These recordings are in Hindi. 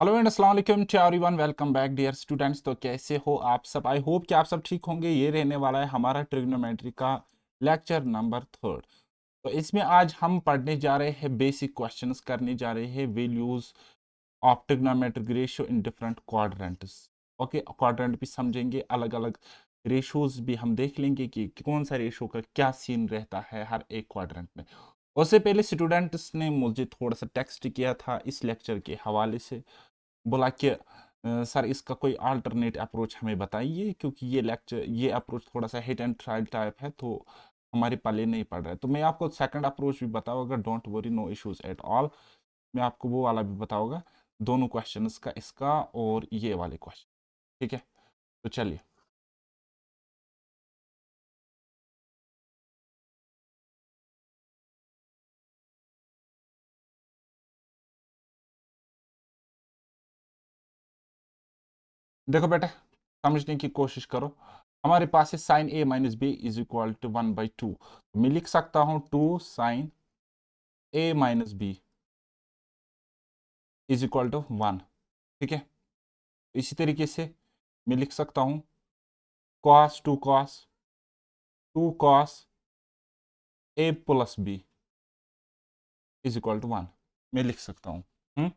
हेलो एंड अस्सलाम वालेकुम to everyone, welcome back dear students. तो कैसे हो आप सब? आई होप कि आप सब ठीक होंगे। ये रहने वाला है हमारा ट्रिग्नोमेट्री का लेक्चर नंबर 3। तो इसमें आज हम पढ़ने जा रहे हैं, बेसिक क्वेश्चंस करने जा रहे हैं, values of trigonometric ratio in different quadrants. Okay, quadrant भी समझेंगे, अलग अलग रेशोज भी हम देख लेंगे कि कौन सा रेशो का क्या सीन रहता है हर एक क्वाड्रेंट में। उससे पहले स्टूडेंट्स ने मुझे थोड़ा सा टेक्स्ट किया था इस लेक्चर के हवाले से, बोला कि सर इसका कोई अल्टरनेट अप्रोच हमें बताइए, क्योंकि ये अप्रोच थोड़ा सा हिट एंड ट्रायल टाइप है, तो हमारे पल्ले नहीं पड़ रहा है। तो मैं आपको सेकंड अप्रोच भी बताऊंगा, don't worry, no issues at all. मैं आपको वो वाला भी बताऊंगा, दोनों क्वेश्चंस का, इसका और ये वाले क्वेश्चन। ठीक है, तो चलिए। देखो बेटा, समझने की कोशिश करो। हमारे पास है sine A minus B is equal to 1/2। मैं लिख सकता हूँ 2 sin A minus B is equal to 1। ठीक है, इसी तरीके से मैं लिख सकता हूँ cos 2 cos A plus B is equal to 1। मैं लिख सकता हूँ। हम्म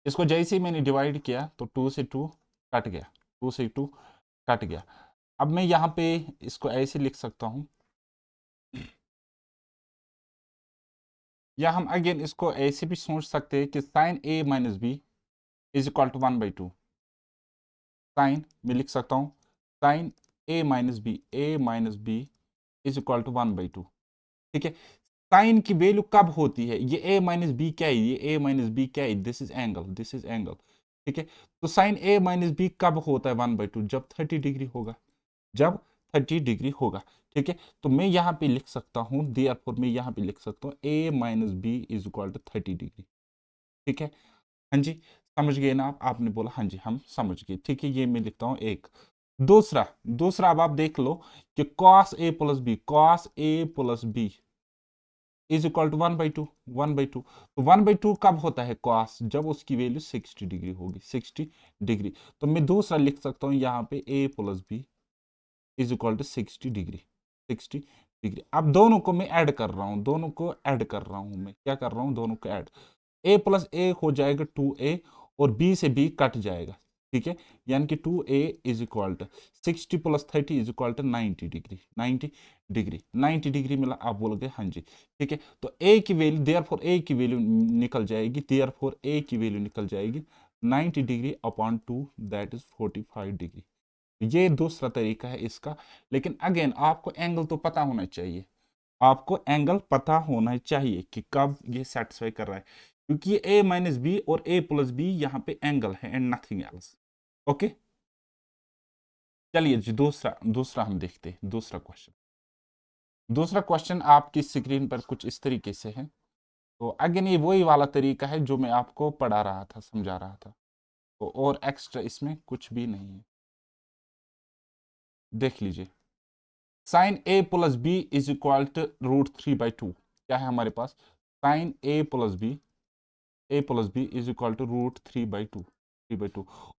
इसको जैसे ही मैंने डिवाइड किया तो 2 से 2 कट गया, 2 से 2 कट गया। अब मैं यहाँ पे इसको ऐसे लिख सकता हूँ, या हम अगेन इसको ऐसे भी सोच सकते हैं कि sine A minus B is equal to 1/2। Sine मैं लिख सकता हूँ sine A minus B is equal to 1/2। ठीक है, साइन की वैल्यू कब होती है? ये ए माइनस बी क्या है? ये ए माइनस बी क्या है? This is angle, this is angle. ठीक है, तो साइन ए माइनस बी कब होता है 1/2? जब 30 डिग्री होगा, जब 30 डिग्री होगा। ठीक है, तो मैं यहाँ पे लिख सकता हूँ, देयरफॉर मैं यहाँ पे लिख सकता हूँ A minus B is equal to 30 degree. ठीक है, हाँ जी, समझ गए ना आप? आपने बोला हाँ जी हम समझ गए। ठीक है, ये मैं लिखता हूँ एक। दूसरा दूसरा अब आप देख लो कि cos a plus B is equal to 1/2। 1/2, तो 1/2 कब होता है कॉस? जब उसकी वैल्यू 60 डिग्री होगी, 60 डिग्री। तो मैं दूसरा लिख सकता हूँ यहाँ पे a plus B is equal to 60 degree. 60 degree. अब दोनों को मैं ऐड कर रहा हूँ, दोनों को ऐड कर रहा हूँ, मैं क्या कर रहा हूँ, दोनों को ऐड। a प्लस ए हो जाएगा 2a, और b से b कट जाएगा। ठीक है, यानी कि 2a is equal to 60 plus 30 is equal to 90 degree. 90 degree, 90 degree मिला। आप बोलोगे हाँ जी। ठीक है, तो a की वैल्यू, देयरफॉर a की वैल्यू निकल जाएगी, देयरफॉर a की वैल्यू निकल जाएगी 90 degree upon 2, that is 45 degree. ये दूसरा तरीका है इसका। लेकिन अगेन आपको एंगल तो पता होना चाहिए, आपको एंगल पता होना चाहिए कि कब ये सेटिस्फाई कर रहा है, क्योंकि ये a माइनस बी और a प्लस बी यहाँ पे एंगल है एंड नथिंग एल्स। ओके, चलिए जी, दूसरा दूसरा हम देखते हैं। दूसरा क्वेश्चन, दूसरा क्वेश्चन आपकी स्क्रीन पर कुछ इस तरीके से है। तो अगेन ये वही वाला तरीका है जो मैं आपको पढ़ा रहा था, समझा रहा था। तो और एक्स्ट्रा इसमें कुछ भी नहीं है। देख लीजिए, sine A plus B is equal to √3/2। क्या है हमारे पास? Sine A plus B is equal to √3/2।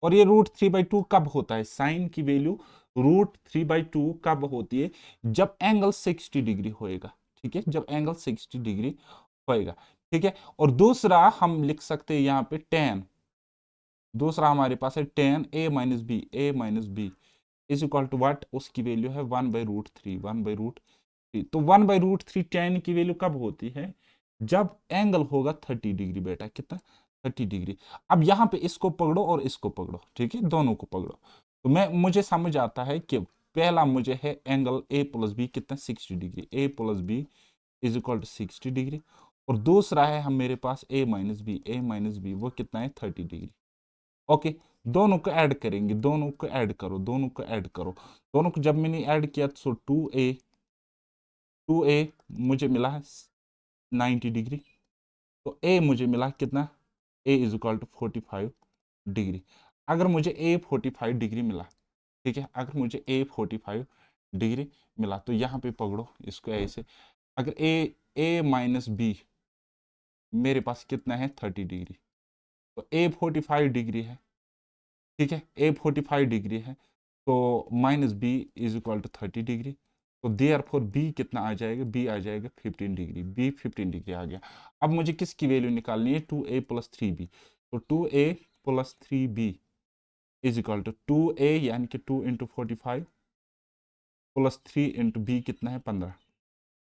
और ये √3/2 कब होता है? साइन की वैल्यू √3/2 कब होती है? जब एंगल 60 डिग्री होएगा। ठीक है, जब एंगल 60 डिग्री होएगा। ठीक है, और दूसरा हम लिख सकते हैं यहाँ पे टेन। दूसरा हमारे पास है tan A minus B is equal to what? उसकी वैल्यू है 1/√3। 1/√3, तो 1/√3 टेन की वैल्यू कब होती है? जब एंगल होगा 30 डिग्री। बेटा कितना? 30 डिग्री। अब यहाँ पे इसको पकड़ो और इसको पकड़ो, ठीक है, दोनों को पकड़ो। तो मुझे समझ आता है कि पहला मुझे है एंगल ए प्लस बी कितना? 60 degree. a+b is equal to 60 degree. और दूसरा है हम मेरे पास ए माइनस बी वो कितना है? 30 डिग्री। ओके, दोनों को ऐड करेंगे, दोनों को ऐड करो, दोनों को ऐड करो। दोनों को जब मैंने ऐड किया तो 2a मुझे मिला है 90 डिग्री। तो a मुझे मिला कितना? a is equal to 45 degree. अगर मुझे a 45 डिग्री मिला, ठीक है, अगर मुझे a 45 डिग्री मिला, तो यहाँ पे पकड़ो इसको ऐसे। अगर a माइनस बी मेरे पास कितना है? 30 डिग्री। तो ए 45 डिग्री है, ठीक है, ए 45 डिग्री है, तो minus B is equal to 30 degree. तो देयर फोर बी कितना आ जाएगा, बी आ जाएगा 15 डिग्री, बी 15 डिग्री आ गया। अब मुझे किसकी वैल्यू निकालनी है, 2a प्लस 3b। तो 2a plus 3b is equal to 2a यानी कि 2 इंटू 45 प्लस 3 इंटू बी कितना है 15,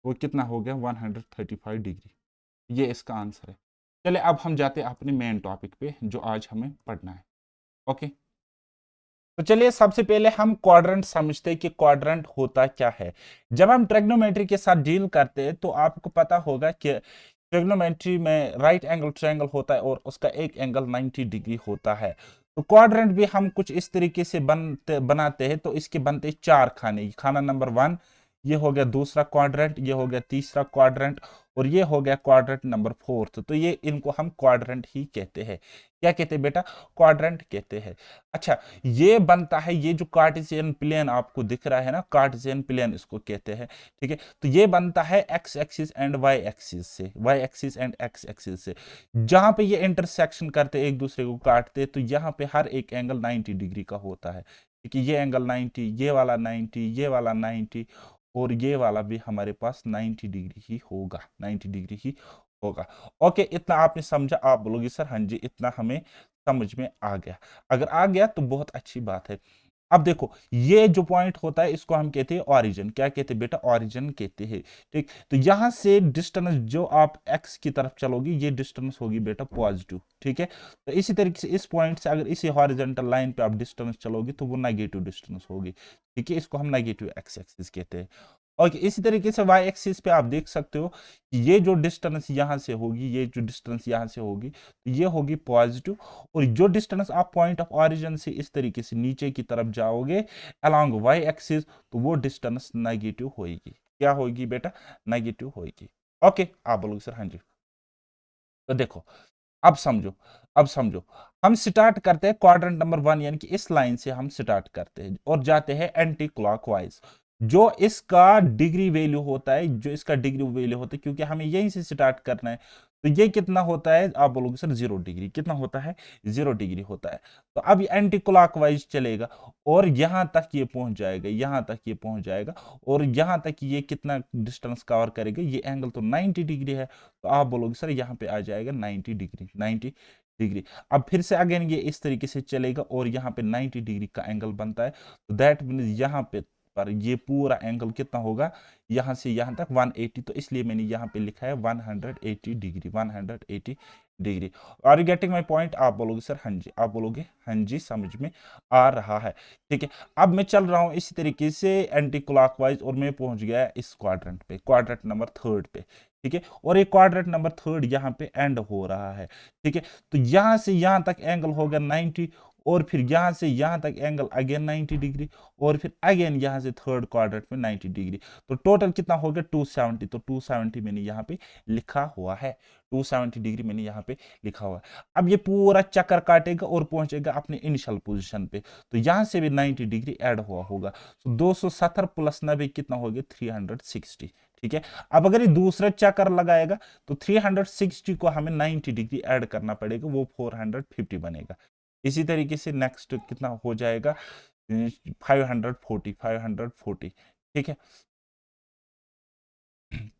वो कितना हो गया 135 डिग्री। ये इसका आंसर है। चले अब हम जाते हैं अपने मेन टॉपिक पे जो आज हमें पढ़ना है। ओके, तो चलिए सबसे पहले हम क्वाड्रेंट समझते हैं कि क्वाड्रेंट होता क्या है। जब हम ट्रिग्नोमेट्री के साथ डील करते हैं तो आपको पता होगा कि ट्रिग्नोमेट्री में राइट एंगल ट्रायंगल होता है और उसका एक एंगल 90 डिग्री होता है। तो क्वाड्रेंट भी हम कुछ इस तरीके से बनाते हैं। तो इसके बनते चार खाने, खाना नंबर 1, ये हो गया दूसरा क्वाड्रेंट, ये हो गया तीसरा क्वाड्रेंट, और ये हो गया क्वाड्रेंट नंबर 4। तो ये इनको हम क्वाड्रेंट ही कहते हैं। क्या कहते हैं बेटा, क्वाड्रेंट कहते हैं। अच्छा, ये बनता है, ये जो कार्टेशियन प्लेन आपको दिख रहा है ना, कार्टेशियन प्लेन इसको कहते हैं, ठीक है। तो ये बनता है X axis and Y axis से, Y axis and X axis से। जहां पे ये इंटरसेक्शन करते एक दूसरे को काटते, तो यहाँ पे हर एक एंगल 90 डिग्री का होता है, ठीक है। ये एंगल 90, ये वाला 90, ये वाला 90, और ये वाला भी हमारे पास 90 डिग्री ही होगा, 90 डिग्री ही होगा। ओके, इतना आपने समझा। आप बोलोगे सर हाँ जी इतना हमें समझ में आ गया। अगर आ गया तो बहुत अच्छी बात है। अब देखो, ये जो पॉइंट होता है इसको हम कहते हैं ऑरिजिन। क्या कहते हैं बेटा, ऑरिजिन कहते हैं, ठीक। तो यहां से डिस्टेंस जो आप एक्स की तरफ चलोगी, ये डिस्टेंस होगी बेटा पॉजिटिव, ठीक है। तो इसी तरीके से इस पॉइंट से अगर इसी हॉरिजॉन्टल लाइन पे आप डिस्टेंस चलोगी तो वो नेगेटिव डिस्टेंस होगी, ठीक है। इसको हम नेगेटिव एक्स एक्सिस कहते हैं। और इसी तरीके से वाई एक्सिस पे आप देख सकते हो कि ये जो डिस्टेंस यहां से होगी, ये जो डिस्टेंस यहां से होगी, तो ये होगी पॉजिटिव। और जो डिस्टेंस आप पॉइंट ऑफ ऑरिजिन से इस तरीके से नीचे की तरफ जाओगे अलोंग वाई एक्सिस, तो वो डिस्टेंस नेगेटिव होगी। क्या होगी बेटा, नेगेटिव होगी। ओके, आप बोलोगे सर हाँ जी। तो देखो, अब समझो, अब समझो, हम स्टार्ट करते हैं क्वाड्रेंट नंबर 1, यानी कि इस लाइन से हम स्टार्ट करते हैं और जाते हैं एंटी क्लॉकवाइज। जो इसका डिग्री वैल्यू होता है, जो इसका डिग्री वैल्यू होता है, क्योंकि हमें यहीं से स्टार्ट करना है, तो ये कितना होता है, आप बोलोगे सर 0 डिग्री। कितना होता है, 0 डिग्री होता है। तो अब ये एंटी क्लॉकवाइज चलेगा और यहां तक ये पहुंच जाएगा, यहां तक ये पहुंच जाएगा, और यहां तक ये कितना डिस्टेंस कवर करेगा, ये एंगल तो 90 डिग्री है। तो आप बोलोगे सर यहाँ पे आ जाएगा 90 डिग्री, 90 डिग्री। अब फिर से अगेन ये इस तरीके से चलेगा और यहाँ पे 90 डिग्री का एंगल बनता है। तो दैट मीन्स यहाँ पे पर ये पूरा एंगल कितना होगा, यहाँ से यहाँ तक 180। तो इसलिए मैंने यहाँ पे लिखा है 180 degree, 180 degree. Are you getting my point? आप बोलोगे सर हाँ जी, आप बोलोगे हाँ जी, समझ में आ रहा है, ठीक है। अब मैं चल रहा हूँ इसी तरीके से एंटी क्लॉकवाइज और मैं पहुंच गया इस क्वाड्रेंट पे, क्वाड्रेंट नंबर 3 पे, ठीक है। और एक क्वाड्रेंट नंबर 3 यहाँ पे एंड हो रहा है, ठीक है। तो यहां से यहां तक एंगल होगा 90, और फिर यहां से यहां तक एंगल अगेन 90 डिग्री, और फिर अगेन यहां से थर्ड क्वाड्रेंट में 90 डिग्री। तो टोटल कितना हो गया 270। तो 270 मैंने यहाँ पे लिखा हुआ है, 270 डिग्री मैंने यहाँ पे लिखा हुआ है। अब ये पूरा चक्कर काटेगा और पहुंचेगा अपने इनिशियल पोजीशन पे। तो यहां से भी 90 डिग्री ऐड हुआ होगा। तो 270 प्लस 90 कितना हो गया 360, ठीक है। अब अगर ये दूसरा चक्कर लगाएगा तो 360 को हमें 90 डिग्री ऐड करना पड़ेगा, वो 450 बनेगा। इसी तरीके से नेक्स्ट कितना हो जाएगा 540, 540, ठीक है।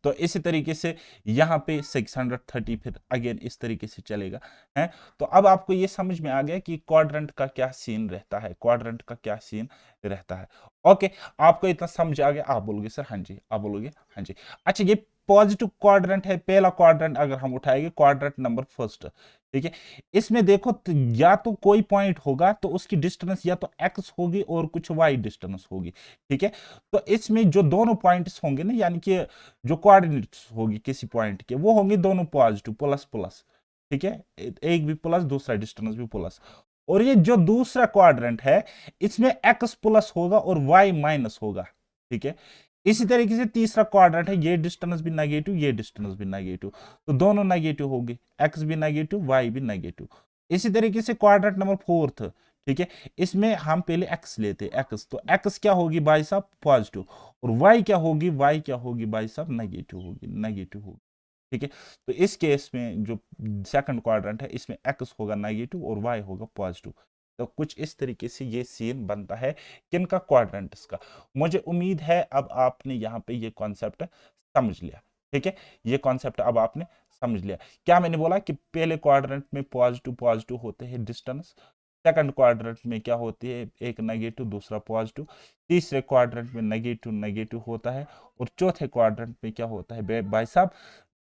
तो इसी तरीके से यहाँ पे 630, फिर अगेन इस तरीके से चलेगा है। तो अब आपको ये समझ में आ गया कि क्वाड्रेंट का क्या सीन रहता है, क्वाड्रेंट का क्या सीन रहता है। ओके, आपको इतना समझ आ गया? आप बोलोगे सर हाँ जी, आप बोलोगे हाँ जी। अच्छा, ये पॉजिटिव क्वाड्रेंट है, पहला क्वाड्रेंट अगर हम उठाएंगे क्वाड्रेंट नंबर 1, ठीक है। इसमें देखो तो या तो कोई पॉइंट होगा तो उसकी डिस्टेंस या तो एक्स होगी और कुछ वाई डिस्टेंस होगी, ठीक है। तो इसमें जो दोनों पॉइंट्स होंगे ना, यानी कि जो कोऑर्डिनेट्स होगी किसी पॉइंट के, वो होंगे दोनों पॉजिटिव, प्लस प्लस, ठीक है। एक भी प्लस, दूसरा डिस्टेंस भी प्लस। और ये जो दूसरा क्वाड्रेंट है इसमें एक्स प्लस होगा और वाई माइनस होगा, ठीक है। इसी तरीके से तीसरा क्वाड्रेंट है, ये डिस्टेंस भी नेगेटिव, ये डिस्टेंस भी नेगेटिव, तो दोनों नेगेटिव होगी, एक्स भी नेगेटिव, वाई भी नेगेटिव। इसी तरीके से क्वाड्रेंट नंबर 4, ठीक है। इसमें हम पहले एक्स लेते हैं, एक्स, तो एक्स क्या होगी भाई साहब, पॉजिटिव, और वाई क्या होगी, वाई क्या होगी भाई साहब, नेगेटिव होगी, नेगेटिव होगी। ठीक है। तो इस केस में जो सेकंड क्वाड्रेंट है इसमें एक्स होगा नेगेटिव और वाई होगा पॉजिटिव। तो कुछ इस तरीके से ये सीन बनता है किनका, क्वाड्रेंट्स का। मुझे उम्मीद है अब आपने यहाँ पे ये कॉन्सेप्ट समझ लिया। ठीक है, ये कॉन्सेप्ट अब आपने समझ लिया। क्या मैंने बोला कि पहले क्वाड्रेंट में पॉजिटिव पॉजिटिव होते हैं डिस्टेंस, सेकंड क्वाड्रेंट में क्या होती है, एक नेगेटिव दूसरा पॉजिटिव, तीसरे क्वाड्रेंट में नेगेटिव नेगेटिव होता है, और चौथे क्वाड्रेंट में क्या होता है भाई साहब,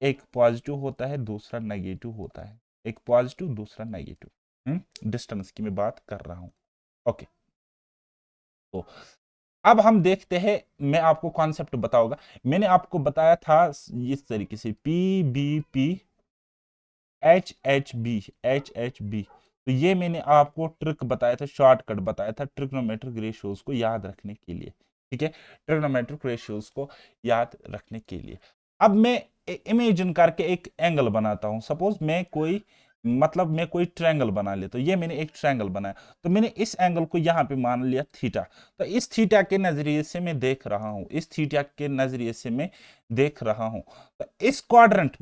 एक पॉजिटिव होता है दूसरा नेगेटिव होता है, एक पॉजिटिव दूसरा नेगेटिव। डिस्टेंस की मैं बात कर रहा हूं। ओके, तो अब हम देखते हैं, मैं आपको कॉन्सेप्ट बताऊंगा। मैंने आपको बताया था इस तरीके से P B P H H B. तो ये मैंने आपको ट्रिक बताया था, शॉर्टकट बताया था ट्रिग्नोमेट्रिक रेशियोज को याद रखने के लिए। ठीक है, ट्रिग्नोमेट्रिक रेशियोज को याद रखने के लिए। अब मैं इमेजिन करके एक एंगल बनाता हूं। सपोज मैं कोई मैं कोई ट्रायंगल बना लेता हूं। ये मैंने एक ट्रायंगल बनाया, तो मैंने इस एंगल को यहां पे मान लिया थीटा। तो इस थीटा के नजरिए से मैं देख रहा हूं, इस थीटा के नजरिए से मैं देख रहा हूं। तो इस क्वाड्रेंट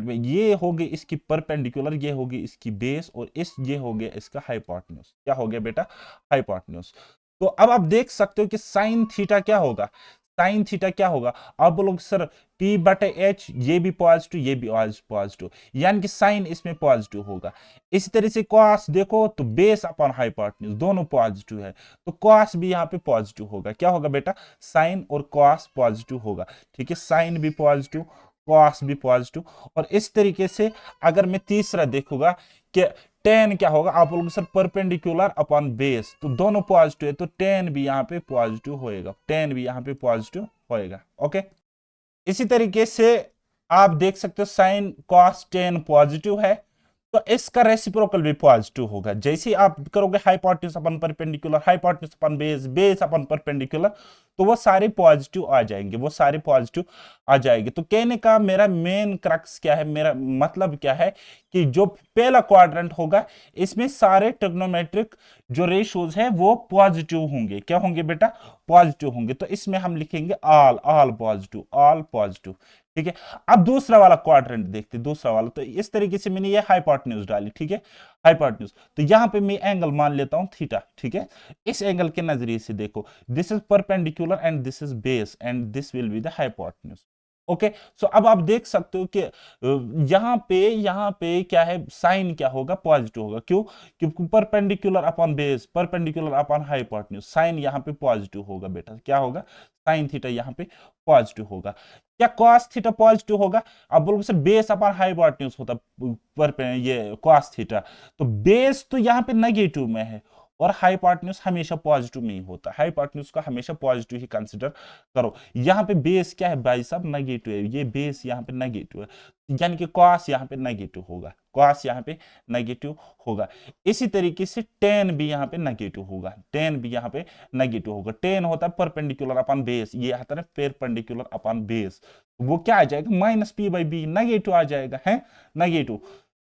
में ये होगी इसकी परपेंडिकुलर, ये होगी इसकी बेस, और ये हो गया इसका हाइपोटेन्यूज। क्या हो गया बेटा, हाइपोटेन्यूज। तो अब आप देख सकते हो कि साइन थीटा क्या होगा, साइन थीटा क्या होगा। आप बोलोगे सर पी बटे एच, ये भी पॉजिटिव ये भी पॉजिटिव, यानी कि साइन इसमें पॉजिटिव होगा। इसी तरह से कॉस देखो तो बेस अपॉन हाइपोटेन्यूज दोनों पॉजिटिव है, तो कॉस भी यहाँ पे पॉजिटिव होगा। क्या होगा बेटा, साइन और कॉस पॉजिटिव होगा। ठीक है, साइन भी पॉजिटिव कॉस भी पॉजिटिव। और इस तरीके से अगर मैं तीसरा देखूंगा कि टेन क्या होगा, आप बोलोगे सर परपेंडिकुलर अपॉन बेस, तो दोनों पॉजिटिव है, तो टेन भी यहाँ पे पॉजिटिव होएगा, टेन भी यहाँ पे पॉजिटिव होएगा। ओके, इसी तरीके से आप देख सकते हो साइन कॉस टेन पॉजिटिव है, तो इसका रेसिप्रोकल भी पॉजिटिव होगा। जैसे ही आप करोगे hypotenuse upon perpendicular, hypotenuse upon base, base upon perpendicular, तो वो सारे पॉजिटिव आ जाएंगे, वो सारे पॉजिटिव आ जाएंगे। तो कहने का मेरा मेन क्रक्स क्या है, मेरा मतलब क्या है कि जो पहला क्वाड्रेंट होगा इसमें सारे ट्रिग्नोमेट्रिक जो रेशियोज है वो पॉजिटिव होंगे। क्या होंगे बेटा, पॉजिटिव होंगे। तो इसमें हम लिखेंगे all, all positive, all positive. ठीक है, अब दूसरा वाला क्वाड्रेंट देखते हैं, दूसरा वाला। तो इस तरीके से मैंने ये हाइपोटेन्यूज डाली। ठीक है, हाइपोटेन्यूज, तो यहां पे मैं एंगल मान लेता हूं थीटा। ठीक है, इस एंगल के नजरिए से देखो, this is perpendicular and this is base and this will be the hypotenuse. Okay, so अब आप देख सकते हो कि यहाँ पे क्या है, साइन क्या होगा, पॉजिटिव होगा। क्यों, क्योंकि perpendicular upon base, perpendicular upon hypotenuse, sine यहाँ पे पॉजिटिव होगा बेटा। क्या होगा, साइन थीटा यहाँ पे पॉजिटिव होगा। क्या कॉस थीटा पॉजिटिव होगा, अब बोलोगे सर बेस अपॉन हाइपोटेन्यूज होता पर ये कॉस थीटा, तो बेस तो यहाँ पे नेगेटिव में है, और हाइपोटेन्यूज हमेशा पॉजिटिव में ही होता है। हाइपोटेन्यूज का हमेशा पॉजिटिव ही कंसीडर करो। यहाँ पे बेस क्या है भाई साहब, नेगेटिव है, ये बेस यहाँ पे नेगेटिव है, यानी कि कॉस यहाँ पे नेगेटिव होगा, कॉस यहाँ पे नेगेटिव होगा। इसी तरीके से टेन भी यहाँ पे नेगेटिव होगा, टेन भी यहाँ पे नेगेटिव होगा। टेन होता है परपेंडिकुलर अपॉन बेस, ये आता है परपेंडिकुलर अपॉन बेस, वो क्या आ जाएगा, minus P by B, negative आ जाएगा, है नेगेटिव।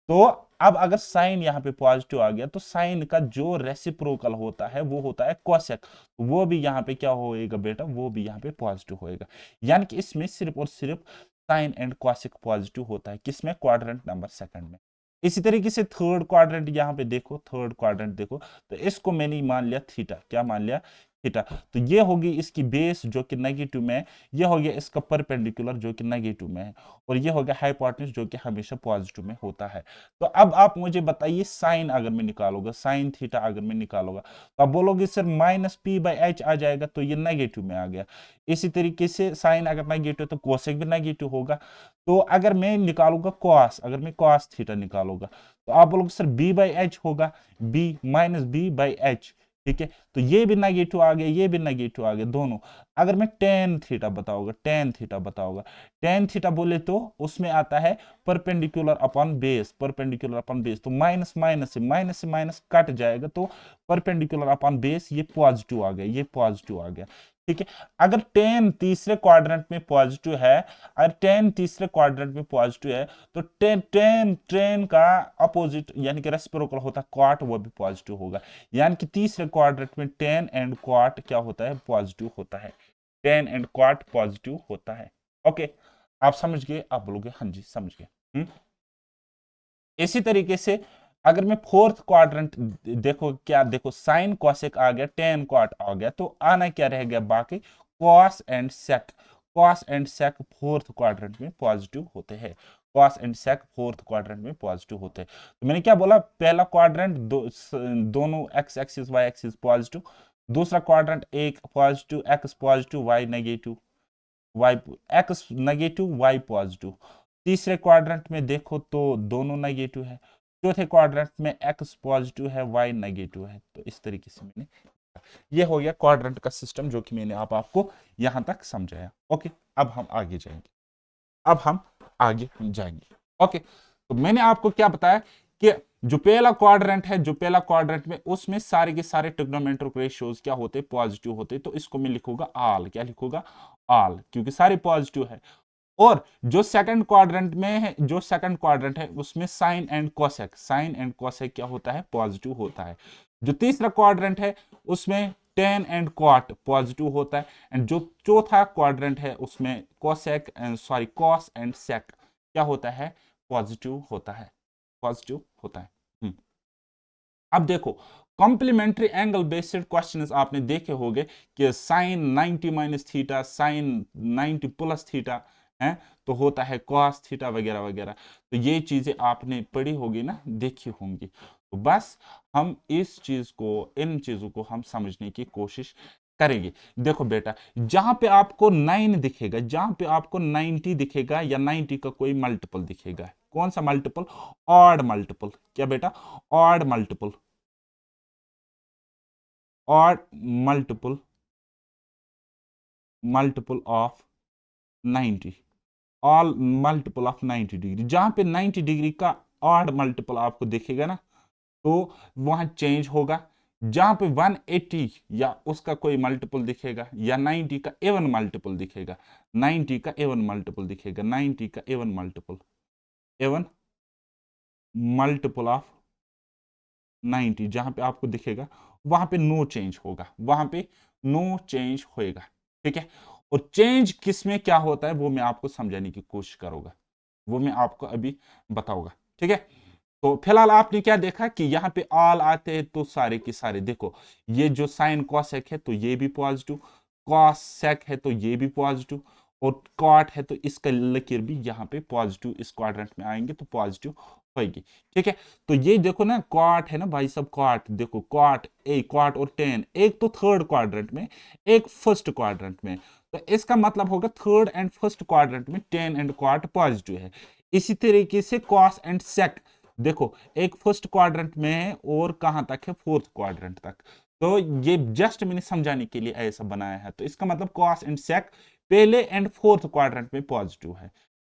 तो अब अगर साइन यहाँ पे पॉजिटिव आ गया, तो साइन का जो रेसिप्रोकल होता है वो होता है कोसेक, वो भी यहाँ पे क्या होएगा बेटा, वो भी यहाँ पे पॉजिटिव होएगा। यानी कि इसमें सिर्फ और सिर्फ साइन एंड कोसेक पॉजिटिव होता है, किसमें, क्वाड्रेंट नंबर सेकंड में। इसी तरीके से थर्ड क्वाड्रेंट यहाँ पे देखो, थर्ड क्वाड्रेंट देखो, तो इसको मैंने मान लिया थीटा। क्या मान लिया, थीटा। तो ये होगी इसकी बेस जो कि नेगेटिव में है, ये हो गया इसका परपेंडिकुलर जो कि नेगेटिव में है, और ये हो गया हाइपोटेन्यूज जो कि हमेशा पॉजिटिव में होता है। तो अब आप मुझे बताइए साइन अगर मैं निकालूंगा, साइन थीटा अगर मैं निकालूंगा, तो आप बोलोगे sir minus P by H आ जाएगा, तो ये नेगेटिव में आ गया। इसी तरीके से साइन अगर नेगेटिव तो कोसेक भी नेगेटिव होगा। तो अगर मैं निकालूंगा कॉस, अगर मैं कॉस थीटा निकालूंगा, तो आप बोलोगे सर बी बाई एच होगा, B minus B by H. ठीक है, तो ये भी नेगेटिव आ गया, ये भी नेगेटिव आ गया दोनों। अगर मैं टेन थीटा बताऊंगा, टेन थीटा बताऊंगा, टेन थीटा बोले तो उसमें आता है perpendicular upon base, perpendicular upon base, तो माइनस माइनस से माइनस कट जाएगा, तो परपेंडिकुलर अपॉन बेस ये पॉजिटिव आ गया, ये पॉजिटिव आ गया। ठीक है, अगर टेन तीसरे क्वाड्रेंट में पॉजिटिव है, अगर टेन तीसरे क्वाड्रेंट में पॉजिटिव है, तो टेन टेन टेन का अपोजिट यानी कि रेसिप्रोकल होता है क्वाट, वो भी पॉजिटिव होगा। यानी कि तीसरे क्वाड्रेंट में टेन एंड क्वाट क्या होता है, पॉजिटिव होता है, टेन एंड क्वाट पॉजिटिव होता है। ओके, आप समझ गए? आप बोलोगे हाँ जी समझ गए। इसी तरीके से अगर मैं फोर्थ क्वाड्रेंट देखो, क्या देखो, साइन कॉसेक आ गया, टेन कॉट आ गया, तो आना क्या रह गया बाकी, cos and sec. Cos and sec fourth quadrant में पॉजिटिव होते हैं। Cos and sec fourth quadrant में पॉजिटिव होते हैं। तो मैंने क्या बोला, पहला क्वाड्रेंट दोनों X axis Y axis positive, दूसरा क्वाड्रेंट एक positive, X positive Y negative, Y X negative Y positive. तीसरे क्वाड्रेंट में देखो तो दोनों नेगेटिव है। चौथे क्वाड्रेंट में एक्स पॉजिटिव है, वाई नेगेटिव है। तो इस तरीके से मैंने, ये हो गया क्वाड्रेंट का सिस्टम जो कि मैंने आपको यहां तक समझाया। ओके, अब हम आगे जाएंगे। अब हम आगे जाएंगे। ओके, तो मैंने आपको क्या बताया कि जो पहला क्वाड्रेंट है, जो पहला क्वाड्रेंट में उसमें सारे के सारे ट्रिग्नोमेट्रिक रेशियोज क्या होते, पॉजिटिव होते। तो इसको मैं लिखूंगा ऑल। क्या लिखूंगा? ऑल, क्योंकि सारे पॉजिटिव है। और जो सेकंड क्वाड्रेंट में है, जो सेकंड क्वाड्रेंट है उसमें sine and cosec, sine and cosec क्या होता है, पॉजिटिव होता है। जो तीसरा क्वाड्रेंट है उसमें टेन एंड कॉट पॉजिटिव होता है। एंड जो चौथा क्वाड्रेंट है उसमें cosec and sorry cos and sec क्या होता है, पॉजिटिव होता है, पॉजिटिव होता है। अब देखो, कॉम्प्लीमेंट्री एंगल बेस्ड क्वेश्चंस आपने देखे होंगे कि sine 90 minus theta, sine 90 plus theta है, तो होता है कॉस थीटा वगैरह वगैरह। तो ये चीजें आपने पढ़ी होगी ना, देखी होंगी। तो बस हम इस चीज को, इन चीजों को हम समझने की कोशिश करेंगे। देखो बेटा, जहां पे आपको 9 दिखेगा, जहां पे आपको 90 दिखेगा या 90 का कोई मल्टीपल दिखेगा, कौन सा मल्टीपल, ऑड मल्टीपल। क्या बेटा? Odd multiple, odd multiple, multiple of 90, all multiple of 90 degree. जहां पे 90 डिग्री का ऑड मल्टीपल आपको दिखेगा ना, तो वहां चेंज होगा। जहां पे 180 या उसका कोई मल्टीपल दिखेगा, या 90 का एवन मल्टीपल दिखेगा, 90 का एवन मल्टीपल दिखेगा, 90 का even multiple, even multiple of 90 जहां पे आपको दिखेगा, वहां पे नो चेंज होगा, वहां पे नो चेंज होएगा। ठीक है, और चेंज किस में क्या होता है वो मैं आपको समझाने की कोशिश करूंगा, वो मैं आपको अभी बताऊंगा। ठीक है, तो फिलहाल आपने क्या देखा कि यहाँ पे ऑल आते हैं तो सारे के सारे देखो, ये जो साइन कॉसेक है तो ये भी पॉजिटिव, कॉस सेक है तो ये भी पॉजिटिव, और कॉट है तो इसका लकीर भी यहाँ पे पॉजिटिव, इस क्वाड्रेंट में आएंगे तो पॉजिटिव होगी। ठीक है, तो ये देखो ना, कॉट है ना भाई सब, कॉट देखो, कॉट ए, कॉट और टेन, एक तो थर्ड क्वाड्रेंट में, एक फर्स्ट क्वाड्रेंट में। तो इसका मतलब होगा थर्ड एंड फर्स्ट क्वाड्रेंट में टेन एंड कॉट पॉजिटिव है। इसी तरीके से कॉस एंड सेक देखो, एक फर्स्ट क्वाड्रेंट में है और कहां तक है, फोर्थ क्वाड्रेंट तक। तो ये जस्ट मैंने समझाने के लिए ऐसा बनाया है। तो इसका मतलब कॉस एंड सेक पहले एंड फोर्थ क्वाड्रेंट में पॉजिटिव है।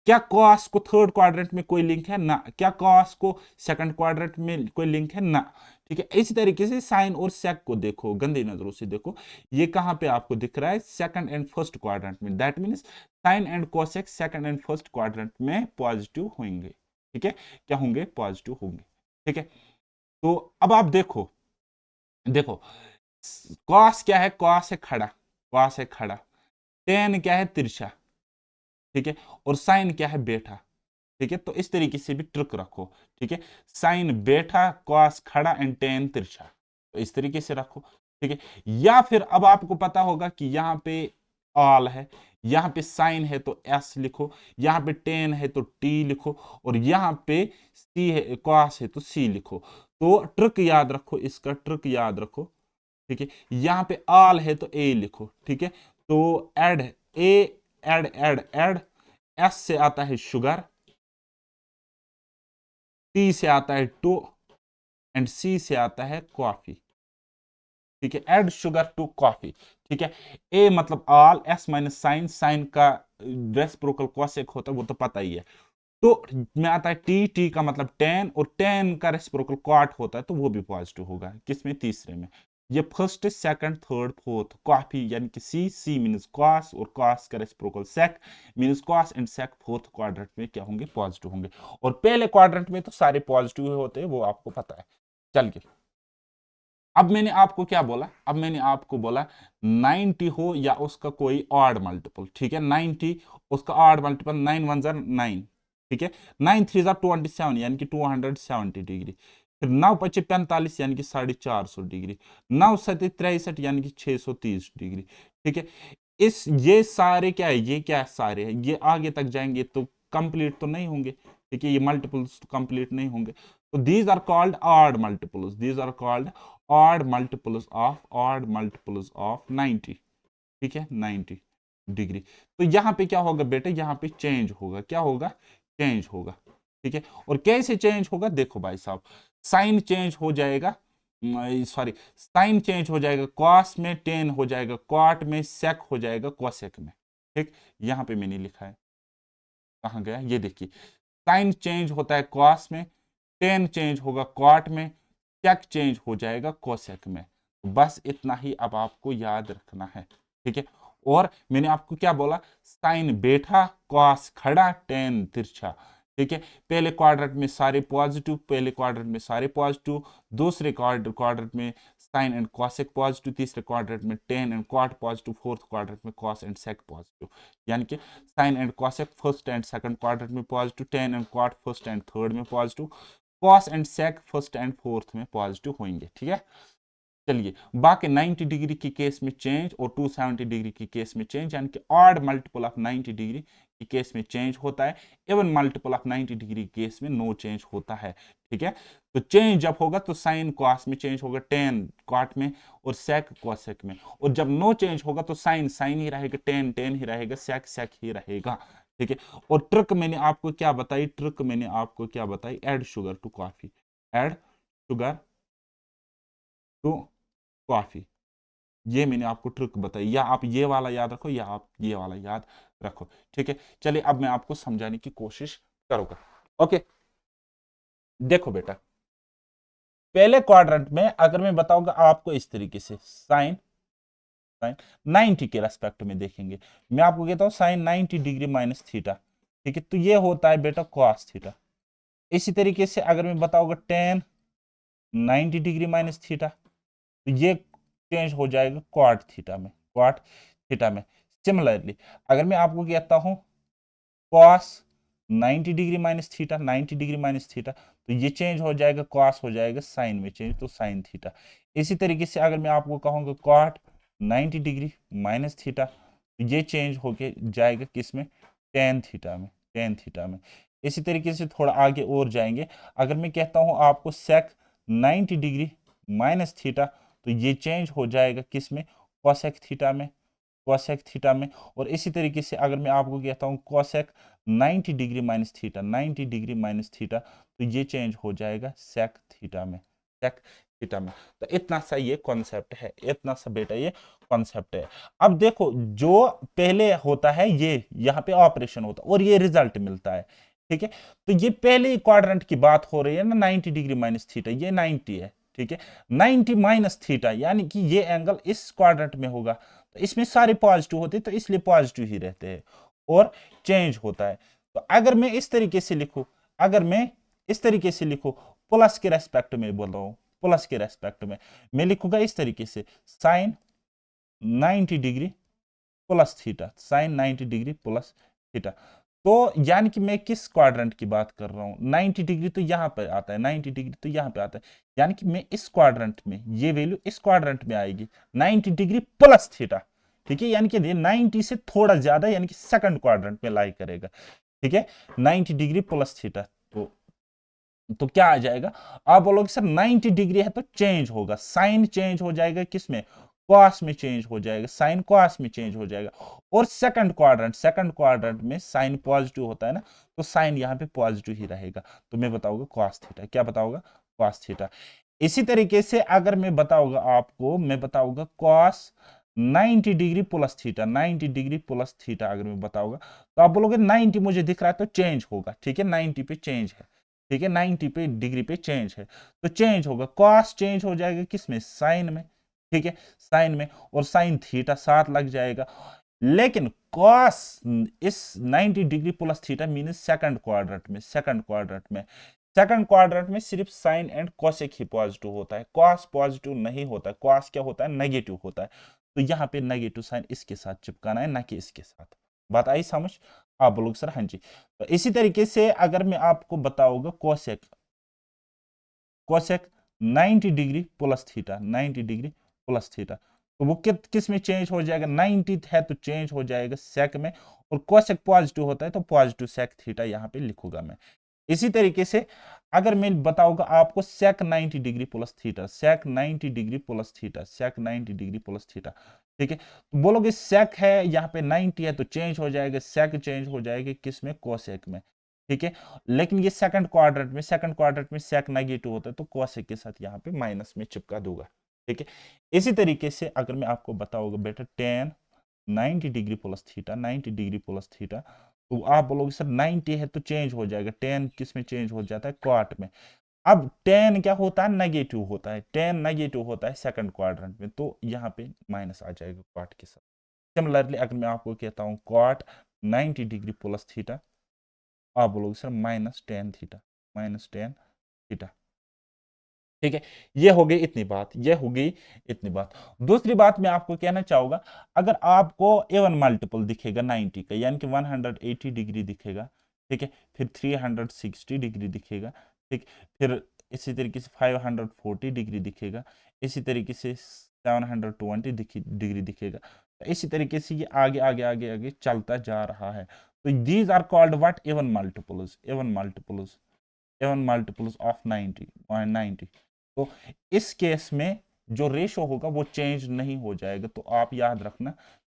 क्या कॉस को थर्ड क्वाड्रेंट में कोई लिंक है ना, क्या कॉस को सेकंड क्वाड्रेंट में कोई लिंक है ना। ठीक है, इसी तरीके से साइन और सेक को देखो, गंदी नजरों से देखो, ये कहां पे आपको दिख रहा है, सेकंड एंड फर्स्ट क्वाड्रेंट में। That means sine and cosec second and first quadrant में पॉजिटिव होंगे। ठीक है, क्या होंगे, पॉजिटिव होंगे। ठीक है, तो अब आप देखो, देखो कॉस क्या है, कॉस है खड़ा, कॉस है खड़ा, टेन क्या है, तिरछा। ठीक है, और साइन क्या है, बैठा। ठीक है, तो इस तरीके से भी ट्रिक रखो। ठीक है, साइन बैठा, कॉस खड़ा एंड टेन तिरछा, तो इस तरीके से रखो। ठीक है, या फिर अब आपको पता होगा कि यहाँ पे ऑल है, यहाँ पे साइन है तो एस लिखो, यहाँ पे टेन है तो टी लिखो, और यहाँ पे सी है, कॉस है तो सी लिखो। तो ट्रिक याद रखो, इसका ट्रिक याद रखो। ठीक है, यहाँ पे ऑल है तो ए लिखो। ठीक है, तो एड ए, एड एड एड, एस से आता है शुगर, टी से आता है टू, एंड सी से आता है कॉफी। ठीक है, एड शुगर टू कॉफी। ठीक है, ए मतलब all, S minus sine, sine का रेसिप्रोकल कॉसेक होता है वो तो पता ही है। तो में आता है टी, टी का मतलब टेन, और टेन का रेसिप्रोकल कॉट होता है तो वो भी पॉजिटिव होगा, किसमें, तीसरे में। ये first, second, third, fourth, coffee यानी कि सी, सी मींस कॉस, और कॉस का reciprocal sec means cos and sec fourth quadrant में क्या होंगे, पॉजिटिव होंगे। और पहले क्वाड्रेंट में तो सारे पॉजिटिव होते हैं, वो आपको पता है। चल के अब मैंने आपको क्या बोला, अब मैंने आपको बोला 90 हो या उसका कोई ऑड मल्टीपल, ठीक है, 90 उसका ऑड मल्टीपल, 9 1 जार 9, ठीक है, 9 3 जार 27 यानी कि 270 डिग्री, फिर 9 5 45 यानी कि 450 डिग्री, 9 7 63 यानी कि 630 डिग्री, ठीक है। इस ये सारे क्या है, ये क्या सारे हैं, ये आगे तक जाएंगे तो कंप्लीट तो नहीं होंगे, ठीक है, ये मल्टीपल्स कंप्लीट नहीं होंगे, तो these are called odd multiples, these are called odd multiples of 90, ठीक है, 90 डिग्री। तो यहां पे क्या होगा बेटे, यहां पे चेंज होगा, क्या होगा, चेंज होगा, ठीक है। और कैसे चेंज होगा, देखो भाई साहब, साइन चेंज हो जाएगा, सॉरी, साइन चेंज हो जाएगा, कॉस में टेन हो जाएगा, कॉट में सेक हो जाएगा कोसेक में, ठीक। यहां पे मैंने लिखा है, कहां गया, ये देखिए, साइन चेंज होता है कॉस में, टेन चेंज होगा कॉट में, सेक चेंज हो जाएगा कोसेक में। बस इतना ही अब आपको याद रखना है, ठीक है। और मैंने आपको क्या बोला, साइन बैठा, कॉस खड़ा, टेन तिरछा, ठीक है। पहले क्वाड्रेंट में सारे पॉजिटिव, पहले क्वाड्रेंट में सारे पॉजिटिव, दूसरे क्वाड्रेंट में साइन एंड कॉसेक पॉजिटिव, तीसरे क्वाड्रेंट में tan and cot positive, fourth quadrant में कॉस एंड सेक पॉजिटिव, यानी कि sine and cosec first and second quadrant में positive, tan and cot first and third में positive, cos and sec first and fourth में पॉजिटिव होंगे, ठीक है। चलिए, बाकी 90 डिग्री की केस में चेंज और 270 डिग्री की केस में चेंज, यानी कि ऑड मल्टीपल ऑफ 90 डिग्री की केस में चेंज होता है, even multiple of 90 degree case में नो चेंज होता है, ठीक है। तो चेंज जब होगा तो साइन कॉस में चेंज होगा, टेन कॉट में, और सेक कॉसेक में, और जब नो चेंज होगा तो साइन साइन ही रहेगा, टेन टेन ही रहेगा, सेक सेक ही रहेगा, ठीक है। और ट्रिक मैंने आपको क्या बताई, ट्रिक मैंने आपको क्या बताई, add sugar to coffee, add sugar to coffee, ये मैंने आपको ट्रिक बताई, या आप ये वाला याद रखो या आप ये वाला याद रखो, ठीक है। चलिए अब मैं आपको समझाने की कोशिश करूंगा, ओके। देखो बेटा, पहले क्वाड्रेंट में अगर मैं बताऊंगा आपको इस तरीके से, साइन साइन 90 के रेस्पेक्ट में देखेंगे, मैं आपको कहता हूं साइन 90 डिग्री माइनस थीटा, ठीक है, तो ये होता है बेटा कॉस थीटा। इसी तरीके से अगर मैं बताऊंगा टेन 90 डिग्री माइनस थीटा, तो ये चेंज हो जाएगा क्वाट थीटा में, क्वाट थीटा में। सिमिलरली अगर मैं आपको कहता हूं cos 90 degree minus theta, 90 degree minus theta, तो ये चेंज हो जाएगा, कॉस हो जाएगा साइन में चेंज, तो साइन थीटा। इसी तरीके से अगर मैं आपको कहूंगा कॉट 90 डिग्री माइनस थीटा, तो ये चेंज होके जाएगा किस में, टेन थीटा में, टेन थीटा में। इसी तरीके से थोड़ा आगे और जाएंगे, अगर मैं कहता हूं आपको सेक 90 डिग्री माइनस थीटा, तो ये चेंज हो जाएगा किस में, कॉसेक थीटा में, कॉसेक थीटा में। और इसी तरीके से अगर मैं आपको कहता हूं cosec 90 degree minus theta, 90 degree minus theta, तो ये चेंज हो जाएगा सेक थीटा में, सेक थीटा में। तो इतना सा ये कॉन्सेप्ट है, इतना सा बेटा ये कॉन्सेप्ट है। अब देखो, जो पहले होता है ये यहाँ पे ऑपरेशन होता है और ये रिजल्ट मिलता है, ठीक है। तो ये पहले क्वाड्रेंट की बात हो रही है ना, 90 डिग्री माइनस थीटा, ये 90 है, ठीक है, 90 माइनस थीटा, यानी कि ये एंगल इस क्वाड्रेंट में होगा, तो इसमें सारे पॉजिटिव होते हैं, तो इसलिए पॉजिटिव ही रहते हैं और चेंज होता है। तो अगर मैं इस तरीके से लिखूं, अगर मैं इस तरीके से लिखूं, प्लस के रेस्पेक्ट में बोल रहा हूं, प्लस के रेस्पेक्ट में मैं लिखूंगा इस तरीके से, sine 90 degree plus theta, sine 90 degree plus theta. तो यानी कि मैं किस क्वाड्रेंट की बात कर रहा हूं, 90 डिग्री तो यहां पर आता है, 90 डिग्री तो यहां पे आता है, यानी कि मैं इस क्वाड्रेंट में, ये वैल्यू इस क्वाड्रेंट में आएगी 90 डिग्री प्लस थीटा, ठीक है, यानी कि 90 से थोड़ा ज्यादा, यानी कि सेकंड क्वाड्रेंट में लाई करेगा, ठीक है, 90 डिग्री प्लस थीटा। तो क्या आ जाएगा, आप बोलोगे सर 90 डिग्री है तो चेंज होगा, साइन चेंज हो जाएगा किसमें, कॉस में चेंज हो जाएगा, साइन कॉस में चेंज हो जाएगा। और सेकंड क्वाड्रेंट में साइन पॉजिटिव होता है ना, तो साइन यहाँ पे पॉजिटिव ही रहेगा, तो मैं बताऊंगा कॉस थीटा, क्या बताऊंगा, कॉस थीटा। इसी तरीके से अगर मैं बताऊंगा आपको, मैं बताऊंगा cos 90 degree plus theta, 90 degree plus theta अगर मैं बताऊंगा, तो आप बोलोगे 90 मुझे दिख रहा है तो चेंज होगा, ठीक है, 90 पे चेंज है, ठीक है, 90 पे डिग्री पे चेंज है, तो चेंज होगा, कॉस चेंज हो जाएगा किसमें, साइन में, ठीक है, साइन में, और साइन थीटा साथ लग जाएगा। लेकिन कॉस इस 90 degree plus theta mean second quadrant में, सेकंड क्वाड्रेंट में, सेकंड क्वाड्रेंट में सिर्फ साइन एंड कोसेक ही पॉजिटिव होता है, कॉस पॉजिटिव नहीं होता है, कॉस क्या होता है, नेगेटिव होता है। तो यहाँ पे नेगेटिव साइन इसके साथ चिपकाना है, ना कि इसके साथ। बात आई समझ? आप बोलोगे सर हाँ जी। तो इसी तरीके से अगर मैं आपको बताऊंगा cosec, cosec 90 degree plus theta, 90 degree plus theta, तो वो किस में चेंज हो जाएगा, 90 है तो चेंज हो जाएगा सेक में, और कोसेक पॉजिटिव होता है तो पॉजिटिव सेक थीटा यहाँ पे लिखूंगा मैं। इसी तरीके से अगर मैं बताऊंगा आपको सेक 90 degree plus theta, sec 90 degree plus theta, sec 90 degree plus theta, ठीक है, तो बोलोगे सेक है यहाँ पे 90 है तो चेंज हो जाएगा, सेक चेंज हो जाएगा किस में, कोसेक में, ठीक है। लेकिन ये सेकंड क्वाड्रेंट में, सेकंड क्वाड्रेंट में सेक नेगेटिव होता है तो कोसेक के साथ यहाँ पे माइनस में चिपका दूंगा, ठीक है। इसी तरीके से अगर मैं आपको बताऊंगा बेटा ten 90 degree plus theta, 90 degree plus theta, तो आप बोलोगे सर 90 है तो चेंज हो जाएगा, टेन किस में चेंज हो जाता है, क्वाट में। अब टेन क्या होता है, नेगेटिव होता है, टेन नेगेटिव होता है सेकंड क्वाड्रेंट में, तो यहाँ पे माइनस आ जाएगा क्वाट के साथ। सिमिलरली अगर मैं आपको कहता हूँ क्वाट 90 डिग्री प्लस थीटा, आप बोलोगे sir minus tan theta, minus ten theta, ठीक है। ये हो गई इतनी बात, ये हो गई इतनी बात। दूसरी बात मैं आपको कहना चाहूंगा, अगर आपको एवन मल्टीपल दिखेगा 90 का, यानी कि 180 डिग्री दिखेगा, ठीक है, फिर 360 डिग्री दिखेगा, ठीक, फिर इसी तरीके से 540 डिग्री दिखेगा, इसी तरीके से 720 डिग्री दिखेगा, तो इसी तरीके से ये आगे आगे आगे आगे चलता जा रहा है। तो these are called what, even multiples, even multiples, even multiples of 90, 90। तो इस केस में जो रेशो होगा वो चेंज नहीं हो जाएगा, तो आप याद रखना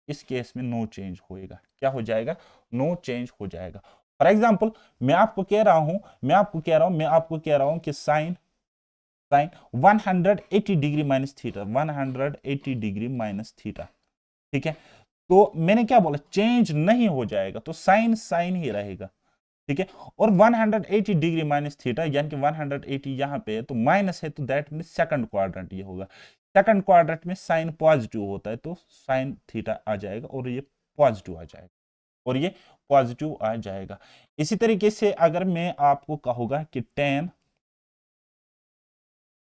इस केस में नो चेंज होएगा, क्या हो जाएगा, नो चेंज हो जाएगा। फॉर एग्जांपल मैं आपको कह रहा हूं, मैं आपको कह रहा हूं कि sine, sine 180 degree minus theta, 180 degree minus theta, ठीक है। तो मैंने क्या बोला, चेंज नहीं हो जाएगा, तो साइन साइन ही रहेगा, ठीक है। और 180 डिग्री माइनस थीटा, यानी कि 180 यहां पे है तो माइनस है, तो दैट मीन सेकंड क्वाड्रेंट ये होगा। सेकंड क्वाड्रेंट में साइन पॉजिटिव होता है तो साइन थीटा आ जाएगा, और ये पॉजिटिव आ जाएगा, और ये पॉजिटिव आ जाएगा। इसी तरीके से अगर मैं आपको कहूंगा कि ten,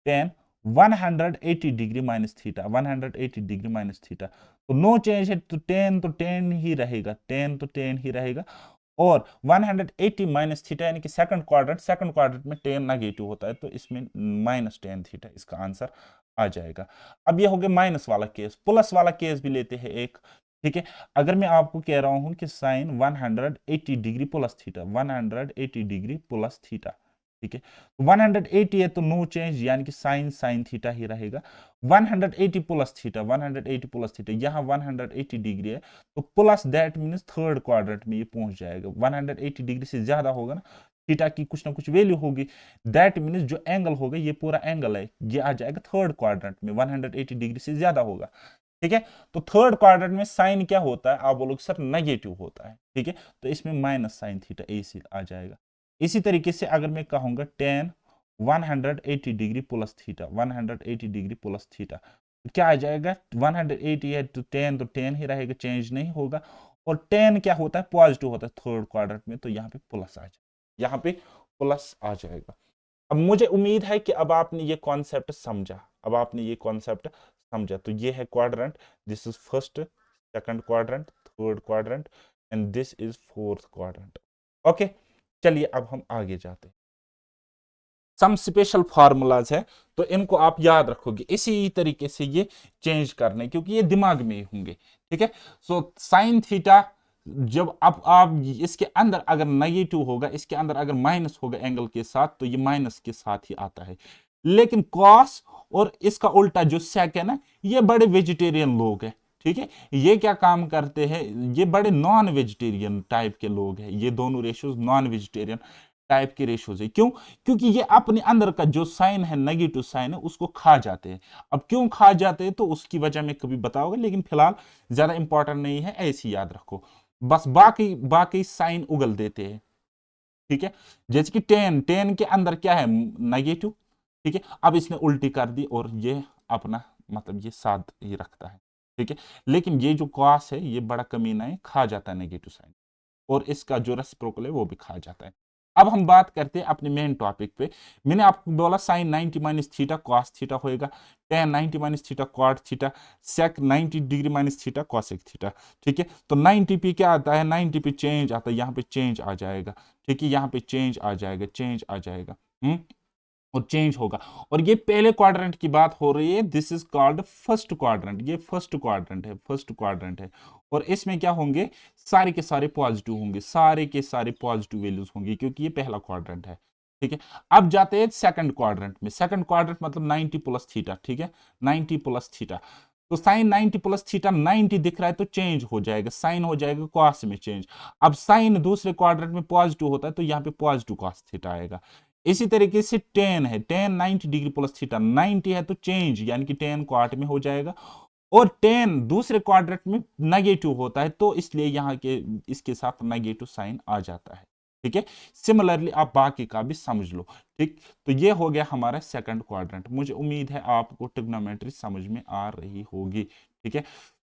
ten 180 degree minus theta, 180 degree minus theta, तो नो चेंज है, तो टेन ही रहेगा, टेन तो टेन ही रहेगा। और 180 माइनस थीटा यानी कि सेकंड क्वाड्रेंट, सेकंड क्वाड्रेंट में टेन नेगेटिव होता है तो इसमें माइनस टेन थीटा इसका आंसर आ जाएगा। अब ये हो गया माइनस वाला केस, प्लस वाला केस भी लेते हैं एक, ठीक है। अगर मैं आपको कह रहा हूं कि sine 180 degree plus theta, 180 degree plus theta, ठीक है, 180 है तो नो चेंज, यानी कि साइन साइन थीटा ही रहेगा। 180 प्लस थीटा, 180 प्लस थीटा, यहां 180 डिग्री है तो plus that means third quadrant में ये पहुंच जाएगा। 180 डिग्री से ज्यादा होगा ना, थीटा की कुछ ना कुछ वैल्यू होगी, दैट मीन्स जो एंगल होगा ये पूरा एंगल है, ये आ जाएगा थर्ड क्वाड्रेंट में, 180 डिग्री से ज्यादा होगा, ठीक है। तो थर्ड क्वाड्रेंट में साइन क्या होता है, आप बोलोगे सर नेगेटिव होता है, ठीक है, तो इसमें माइनस साइन थीटा ऐसे आ जाएगा। इसी तरीके से अगर मैं कहूंगा ten 180 degree plus theta, 180 degree plus theta, तो क्या आ जाएगा, 180 है तो टेन ही रहेगा, चेंज नहीं होगा। और टेन क्या होता है, पॉजिटिव होता है थर्ड क्वाड्रेंट में, तो यहाँ पे प्लस आ जाएगा, यहाँ पे प्लस आ जाएगा। अब मुझे उम्मीद है कि अब आपने ये कॉन्सेप्ट समझा, अब आपने ये कॉन्सेप्ट समझा। तो ये है quadrant, this is first, second quadrant, third quadrant, and this is fourth quadrant. Okay, चलिए अब हम आगे जाते हैं। सम स्पेशल फार्मूलाज है तो इनको आप याद रखोगे, इसी तरीके से ये चेंज करने, क्योंकि ये दिमाग में ही होंगे, ठीक है। सो साइन थीटा, जब आप इसके अंदर अगर नेगेटिव होगा, इसके अंदर अगर माइनस होगा एंगल के साथ, तो ये माइनस के साथ ही आता है। लेकिन कॉस और इसका उल्टा जो सेक है ना, ये बड़े वेजिटेरियन लोग हैं, ठीक है। ये क्या काम करते हैं, ये बड़े नॉन वेजिटेरियन टाइप के लोग हैं, ये दोनों रेशियोज नॉन वेजिटेरियन टाइप के रेशियोज है। क्यों? क्योंकि ये अपने अंदर का जो साइन है, नेगेटिव साइन है, उसको खा जाते हैं। अब क्यों खा जाते हैं तो उसकी वजह मैं कभी बताऊंगा, लेकिन फिलहाल ज्यादा इंपॉर्टेंट नहीं है, ऐसे याद रखो बस। बाकी बाकी साइन उगल देते हैं, ठीक है। जैसे कि टेन, टेन के अंदर क्या है, नेगेटिव, ठीक है। अब इसने उल्टी कर दी और ये अपना मतलब ये साथ ही रखता है, ठीक है। लेकिन ये जो कॉस है ये बड़ा कमीना है, खा जाता है नेगेटिव साइन, और इसका जो रेसिप्रोकल है वो भी खा जाता है। अब हम बात करते हैं अपने मेन टॉपिक पे। मैंने आपको बोला sine 90 minus theta cos theta होएगा, tan 90 minus theta cot theta, sec 90 degree minus theta cosec theta. ठीक है, तो 90 पे क्या आता है, 90 पे चेंज आता है, यहाँ पे चेंज आ जाएगा। ठीक है, यहाँ पे चेंज आ जाएगा, चेंज आ जाएगा। और चेंज होगा। और ये पहले क्वाड्रेंट की बात हो रही है, this is called first quadrant. ये फर्स्ट क्वाड्रेंट है, फर्स्ट क्वाड्रेंट है। और इसमें क्या होंगे, सारे के सारे पॉजिटिव होंगे, सारे के सारे पॉजिटिव वैल्यूज होंगी, क्योंकि ये पहला क्वाड्रेंट है। ठीक है, अब जाते हैं सेकंड क्वाड्रेंट में। सेकंड क्वाड्रेंट मतलब 90 प्लस थीटा। ठीक है, 90 प्लस थीटा। तो साइन 90 प्लस थीटा, 90 दिख रहा है तो चेंज हो जाएगा, साइन हो जाएगा कॉस में चेंज। अब साइन दूसरे क्वाड्रेंट में पॉजिटिव होता है तो यहाँ पे पॉजिटिव कॉस थीटा आएगा। इसी तरीके से टेन है, टेन 90 डिग्री प्लस थीटा, 90 है तो चेंज यानी कि टेन क्वार्ट में हो जाएगा। और टेन दूसरे क्वाड्रेंट में नेगेटिव होता है तो इसलिए यहाँ के इसके साथ नेगेटिव साइन आ जाता है। ठीक है, सिमिलरली आप बाकी का भी समझ लो। ठीक, तो ये हो गया हमारा सेकंड क्वाड्रेंट। मुझे उम्मीद है आपको ट्रिग्नोमेट्री समझ में आ रही होगी। ठीक है,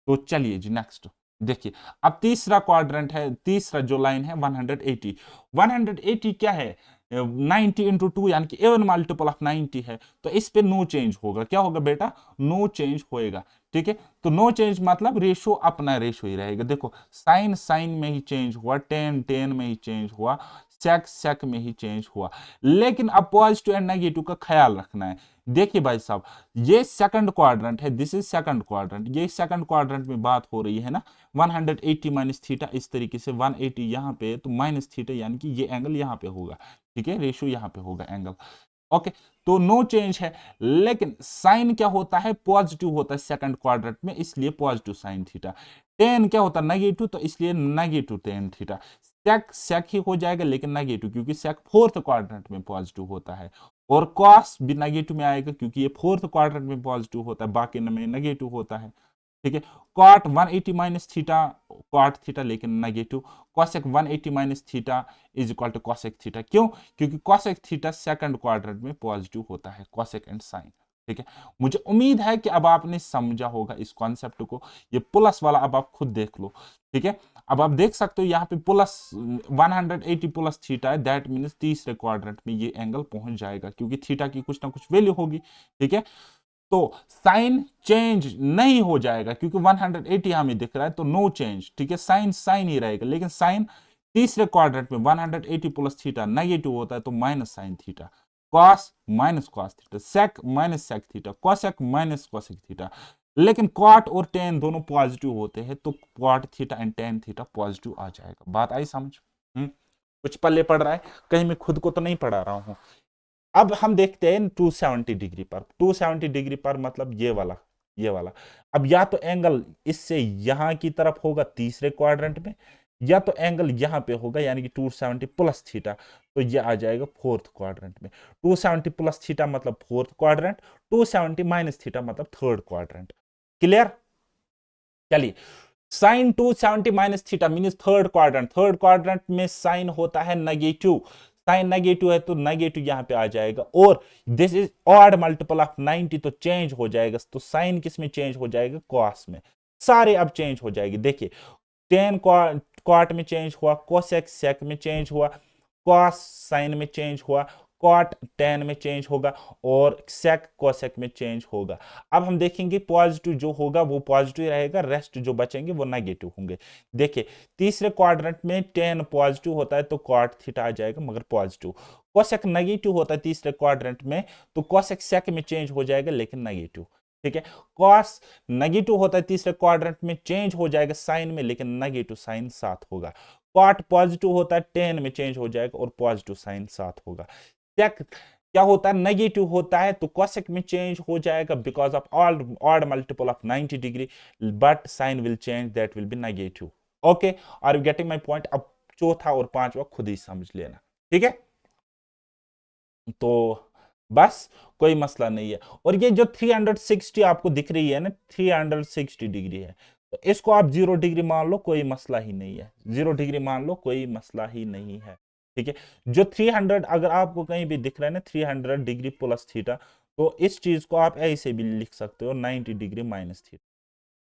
तो चलिए जी नेक्स्ट देखिए। अब तीसरा क्वाड्रेंट है, तीसरा जो लाइन है 180। 180 क्या है, 90 इंटू टू यानी कि एवन मल्टीपल ऑफ 90 है, तो इस पे नो चेंज होगा। क्या होगा बेटा, नो चेंज होएगा। ठीक है, तो नो चेंज मतलब रेशो अपना रेशो ही रहेगा। देखो साइन साइन में ही चेंज हुआ, टेन टेन में ही चेंज हुआ, सेक सेक में ही चेंज हुआ। लेकिन अब पॉजिटिव एंड नेगेटिव का ख्याल रखना है। देखिए भाई साहब, ये सेकंड क्वाड्रेंट है, दिस इज सेकंड क्वाड्रेंट। ये सेकंड क्वाड्रेंट में बात हो रही है ना, 180 माइनस थीटा, इस तरीके से 180 यहाँ पे तो माइनस थीटा यानी कि ये एंगल यहाँ पे होगा। ठीक है, रेशियो यहाँ पे होगा एंगल। ओके, तो नो चेंज है। लेकिन साइन क्या होता है, पॉजिटिव होता है सेकंड क्वाड्रेंट में, इसलिए पॉजिटिव साइन थीटा। टेन क्या होता है, नेगेटिव, तो इसलिए नेगेटिव टेन थीटा। सेक सेक ही हो जाएगा लेकिन नेगेटिव, क्योंकि सेक फोर्थ क्वाड्रेंट में पॉजिटिव होता है। और कॉस भी नेगेटिव में आएगा क्योंकि ये फोर्थ क्वाड्रेंट में पॉजिटिव होता है, बाकी में नेगेटिव होता है। ठीक है, cot 180 minus theta, cot theta लेकिन negative. Cosec 180 minus theta is equal to cosec theta. क्यों, क्योंकि कॉसेक थीटा सेकंड क्वाड्रेंट में पॉजिटिव होता है, कॉसेक एंड साइन। ठीक है, मुझे उम्मीद है कि अब आपने समझा होगा इस कॉन्सेप्ट को। ये प्लस वाला अब आप खुद देख लो। ठीक है, अब आप देख सकते हो यहाँ पे प्लस 180 प्लस थीटा है, दैट मीन्स तीसरे क्वाड्रेंट में ये एंगल पहुंच जाएगा, क्योंकि थीटा की कुछ ना कुछ वैल्यू होगी। ठीक है, तो साइन चेंज नहीं हो जाएगा क्योंकि 180 हमें दिख रहा है तो नो चेंज। ठीक है, साइन साइन ही रहेगा, लेकिन साइन तीसरे क्वाड्रेंट में 180 प्लस थीटा नेगेटिव होता है तो minus sine theta, cos minus cos theta, sec minus sec theta, cosec minus cosec theta. लेकिन कॉट और टेन दोनों पॉजिटिव होते हैं तो cot theta and tan theta positive आ जाएगा। बात आई समझ? कुछ पल्ले पड़ रहा है, कहीं मैं खुद को तो नहीं पढ़ा रहा हूं। अब हम देखते हैं 270 डिग्री पर। 270 डिग्री पर मतलब ये वाला, ये वाला। अब या तो एंगल इससे यहां की तरफ होगा तीसरे क्वाड्रेंट में, या तो एंगल यहां पे होगा यानी कि 270 प्लस थीटा, तो ये आ जाएगा फोर्थ क्वाड्रेंट में। 270 प्लस थीटा मतलब फोर्थ क्वाड्रेंट, 270 माइनस थीटा मतलब थर्ड क्वाड्रेंट। क्लियर? चलिए, sine 270 minus theta means third quadrant. Third quadrant में साइन होता है नेगेटिव, साइन नेगेटिव है तो नेगेटिव यहां पे आ जाएगा। और this is odd multiple of 90 तो चेंज हो जाएगा, तो साइन किस में चेंज हो जाएगा, कॉस में। सारे अब चेंज हो जाएगी। देखिए टेन कॉट में चेंज हुआ, कोसेक सेक में चेंज हुआ, कॉस साइन में चेंज हुआ, कॉट टेन में चेंज होगा, और सेक कोसेक में चेंज होगा। अब हम देखेंगे पॉजिटिव जो होगा वो पॉजिटिव रहेगा, रेस्ट जो बचेंगे वो नेगेटिव होंगे। देखिए तीसरे क्वाड्रेंट में टेन पॉजिटिव होता है तो कॉट थीटा आ जाएगा मगर पॉजिटिव। कोसेक नेगेटिव होता है तीसरे क्वाड्रेंट में तो कोसेक सेक में चेंज हो जाएगा लेकिन नेगेटिव। ठीक है, कॉस नेगेटिव होता है तीसरे क्वाड्रेंट में, चेंज हो जाएगा साइन में लेकिन नेगेटिव साइन साथ होगा। कॉट पॉजिटिव होता है टेन में चेंज हो जाएगा और पॉजिटिव साइन साथ होगा। सेक क्या होता है, नेगेटिव होता है तो कोसेक में चेंज हो जाएगा because of odd multiple of 90 degree, but sine will change, that will be negative. Okay, are you getting my point? अब चौथा और पांचवा खुद ही समझ लेना। ठीक है, तो बस कोई मसला नहीं है। और ये जो 360 आपको दिख रही है ना, 360 डिग्री है, तो इसको आप 0 डिग्री मान लो, कोई मसला ही नहीं है। 0 डिग्री मान लो, कोई मसला ही नहीं है। ठीक है, जो 300 अगर आपको कहीं भी दिख रहा है ना 300 डिग्री प्लस थीटा, तो इस चीज को आप ऐसे भी लिख सकते हो 90 डिग्री माइनस थीटा।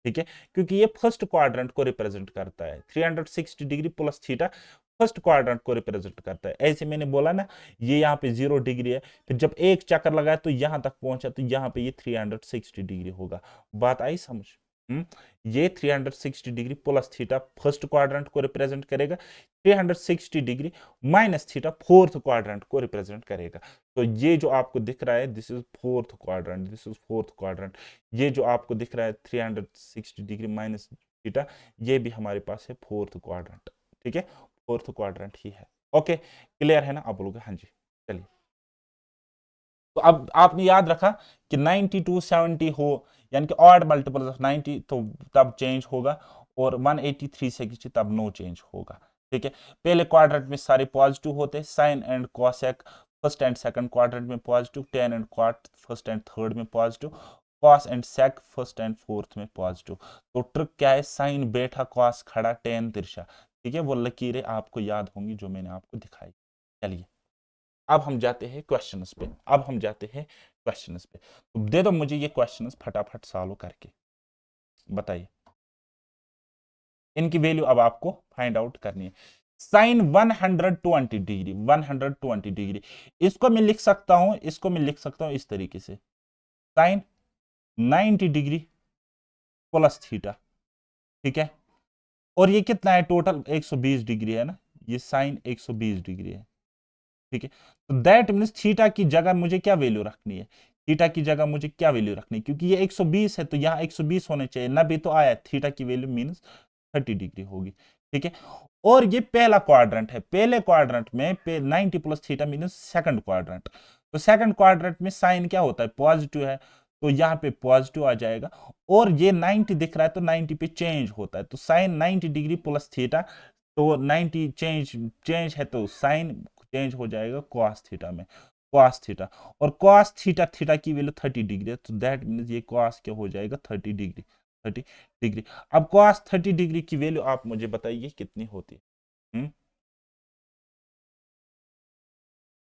ठीक है, क्योंकि ये फर्स्ट क्वाड्रेंट को रिप्रेजेंट करता है। 360 degree plus theta first quadrant को रिप्रेजेंट करता है। ऐसे मैंने बोला ना, ये यहाँ पे 0 डिग्री है, फिर जब एक चक्कर लगाया तो यहां तक पहुंचा, तो यहाँ पे ये 360 डिग्री होगा। बात आई समझ? ये 360 degree plus theta first quadrant को रिप्रेजेंट करेगा, 360 degree minus theta fourth quadrant को रिप्रेजेंट करेगा। तो ये जो आपको दिख रहा है, this is fourth quadrant, this is fourth quadrant. ये जो आपको दिख रहा है 360 डिग्री माइनस थीटा, ये भी हमारे पास है फोर्थ क्वाड्रेंट। ठीक है, फोर्थ क्वाड्रेंट ही है। ओके, क्लियर है ना? आप बोलोगे हाँ जी। चलिए, तो अब आपने याद रखा कि 90 टू 70 हो, यानी कि ऑड मल्टीपल ऑफ 90, तो तब चेंज होगा, और 180 360 तब नो चेंज होगा। ठीक है, पहले क्वाड्रेंट में सारे पॉजिटिव होते हैं, sine and cosec first and second quadrant में positive, tan and cot first and third में positive, cos and sec first and fourth में पॉजिटिव। तो ट्रिक क्या है? साइन बैठा, कॉस खड़ा, टेन तिरछा। ठीक है, वो लकीरें आपको याद होंगी जो मैंने आपको दिखाई। चलिए, अब हम जाते हैं क्वेश्चंस पे, अब हम जाते हैं क्वेश्चंस पे। तो दे दो मुझे ये क्वेश्चंस फटाफट सॉल्व करके बताइए। इनकी वैल्यू अब आपको फाइंड आउट करनी है। साइन 120 डिग्री, 120 डिग्री, इसको मैं लिख सकता हूं, इसको मैं लिख सकता हूं इस तरीके से, साइन 90 डिग्री प्लस थीटा। ठीक है, और ये कितना है टोटल? 120 डिग्री है ना, ये साइन 120 डिग्री है। ठीक है, तो दैट मीन्स थीटा की जगह मुझे क्या वैल्यू रखनी है? थीटा की जगह मुझे क्या वैल्यू रखनी है? क्योंकि ये 120 है तो यहाँ 120 होने चाहिए, 90 तो आया, थीटा की वैल्यू मीन्स 30 डिग्री होगी। ठीक है, और ये पहला क्वाड्रेंट है, पहले क्वाड्रेंट में 90 plus theta means second quadrant. तो सेकंड क्वाड्रेंट में साइन क्या होता है? पॉजिटिव है, तो यहाँ पे पॉजिटिव आ जाएगा, और ये 90 दिख रहा है तो 90 पे चेंज होता है, तो साइन 90 डिग्री प्लस थीटा, तो 90 चेंज चेंज है तो साइन चेंज हो जाएगा कॉस थीटा में, कॉस थीटा, और कॉस थीटा, थीटा की वैल्यू 30 डिग्री है, तो दैट मीन्स ये कॉस क्या हो जाएगा? 30 डिग्री, 30 डिग्री। अब कॉस 30 डिग्री की वैल्यू आप मुझे बताइए कितनी होती है?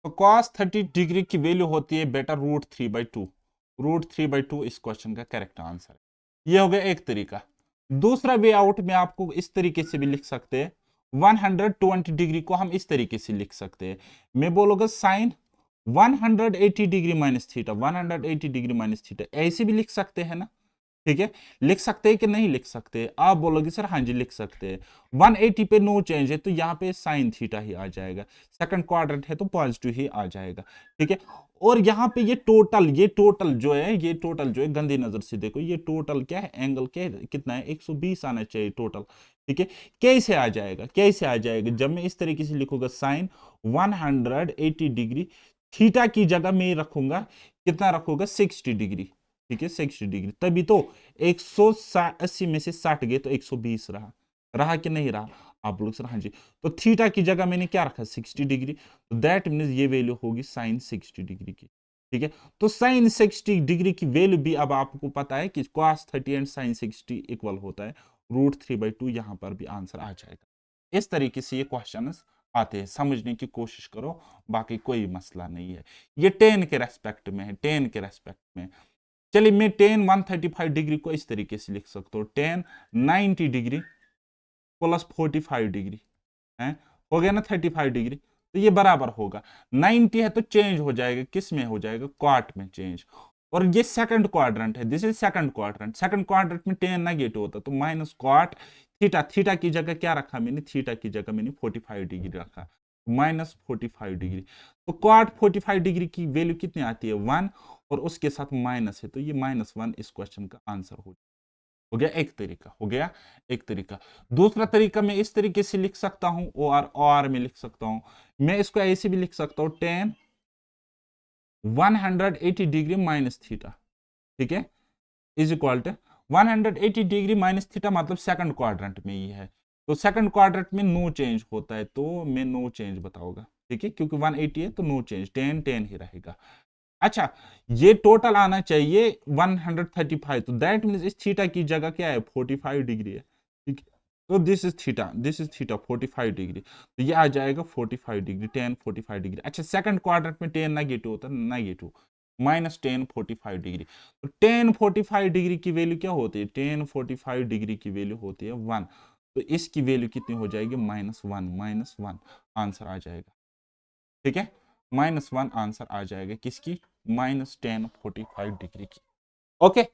तो कॉस 30 डिग्री की वैल्यू होती है बेटा √3/2, √3/2 इस क्वेश्चन का करेक्ट आंसर है। ये हो गया एक तरीका। दूसरा वे आउट में आपको इस तरीके से भी लिख सकते हैं, 120 डिग्री को हम इस तरीके से लिख सकते हैं। मैं बोलूंगा sine 180 degree minus theta, 180 degree minus theta, ऐसे भी लिख सकते हैं ना? ठीक है, लिख सकते हैं कि नहीं लिख सकते? आप बोलोगे सर हाँ जी लिख सकते हैं। 180 पे नो चेंज है तो यहाँ पे साइन थीटा ही आ जाएगा, सेकंड क्वाड्रेंट है तो पॉजिटिव ही आ जाएगा। ठीक है, और यहाँ पे ये टोटल जो है, ये टोटल जो है गंदी नजर से देखो, ये टोटल क्या है? एंगल क्या है? कितना है? 120 आना चाहिए टोटल। ठीक है, कैसे आ जाएगा? कैसे आ जाएगा? जब मैं इस तरीके से लिखूंगा साइन 180 डिग्री, थीटा की जगह मैं रखूंगा, कितना रखूंगा? 60 डिग्री। ठीक है, 60 डिग्री, तभी तो 180 में से 60 गए तो 120 रहा, रहा कि नहीं रहा? आप लोग सर हाँ जी। तो थीटा की जगह मैंने क्या रखा? 60 डिग्री, तो दैट मीन्स ये वैल्यू होगी साइन 60 डिग्री की। ठीक है, तो साइन 60 डिग्री की वैल्यू भी अब आपको पता है कि cos 30 एंड साइन 60 इक्वल होता है √3/2, यहां पर भी आंसर आ जाएगा। इस तरीके से ये क्वेश्चन आते हैं, समझने की कोशिश करो, बाकी कोई मसला नहीं है। ये 10 के रेस्पेक्ट में है, 10 के रेस्पेक्ट में। चलिए, मैं टेन 135 डिग्री को इस तरीके से लिख सकता हूं, टेन 90 डिग्री प्लस 45 डिग्री है, हो गया ना 35 डिग्री, तो ये बराबर होगा 90 है तो चेंज हो जाएगा, किस में हो जाएगा? क्वार्ट में चेंज। और ये सेकंड क्वाड्रेंट है, this is second quadrant, second quadrant में टेन नेगेटिव होता तो माइनस क्वाट थीटा, थीटा की जगह क्या रखा मैंने? थीटा की जगह मैंने 45 डिग्री रखा, माइनस 45 डिग्री। तो क्वाट 45 डिग्री की वैल्यू कितनी आती है? 1, और उसके साथ माइनस है तो ये -1 इस क्वेश्चन का आंसर हो गया एक तरीका, हो गया एक तरीका। दूसरा तरीका मैं इस तरीके से लिख सकता हूं, और में लिख सकता हूं, मैं इसको ऐसे भी लिख सकता हूं, टेन 180 डिग्री माइनस थीटा। ठीक है, is equal to 180 degree minus theta, मतलब सेकंड क्वाड्रेंट में ये है, तो सेकंड क्वाड्रेंट में नो चेंज होता है, तो मैं नो चेंज बताऊंगा। ठीक है, क्योंकि 180 है तो नो चेंज, 10 10 ही रहेगा। अच्छा, ये टोटल आना चाहिए 135, तो दैट मीन्स इस थीटा की जगह क्या है? 45 डिग्री है। ठीक है, तो दिस इज थीटा 45 डिग्री, तो ये आ जाएगा 45 डिग्री, 10 45 डिग्री। अच्छा, सेकंड क्वाड्रेंट में 10 नेगेटिव होता है, नेगेटिव, -10 45 डिग्री, तो 10 45 डिग्री की वैल्यू क्या होती है? 10 45 डिग्री की वैल्यू होती है 1, तो इसकी वैल्यू कितनी हो जाएगी, -1 आंसर आ जाएगा। ठीक है, -1 आंसर आ जाएगा किसकी, -1045 डिग्री की। ओके,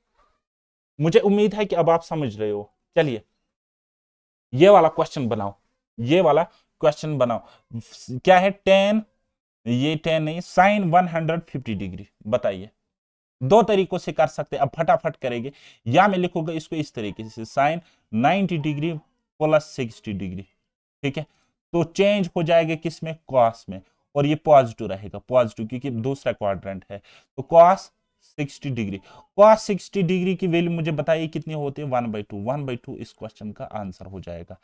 मुझे उम्मीद है कि अब आप समझ रहे हो। चलिए ये वाला क्वेश्चन बनाओ, ये वाला क्वेश्चन बनाओ। क्या है, 10, ये 10 नहीं, साइन 150 डिग्री। बताइए, दो तरीकों से कर सकते हैं, अब फटाफट करेंगे। या मैं लिखूंगा इसको इस तरीके से, साइन 90 डिग्री प्लस 60 डिग्री। ठीक है, तो चेंज हो जाएगा किसमें, कॉस में, और ये पॉजिटिव रहेगा, पॉजिटिव, क्योंकि दूसरा क्वाड्रेंट है। तो कॉस 60 डिग्री, कॉस 60 डिग्री की वैल्यू मुझे बताइए कितनी होती है, 1/2, 1/2 इस क्वेश्चन का आंसर हो जाएगा।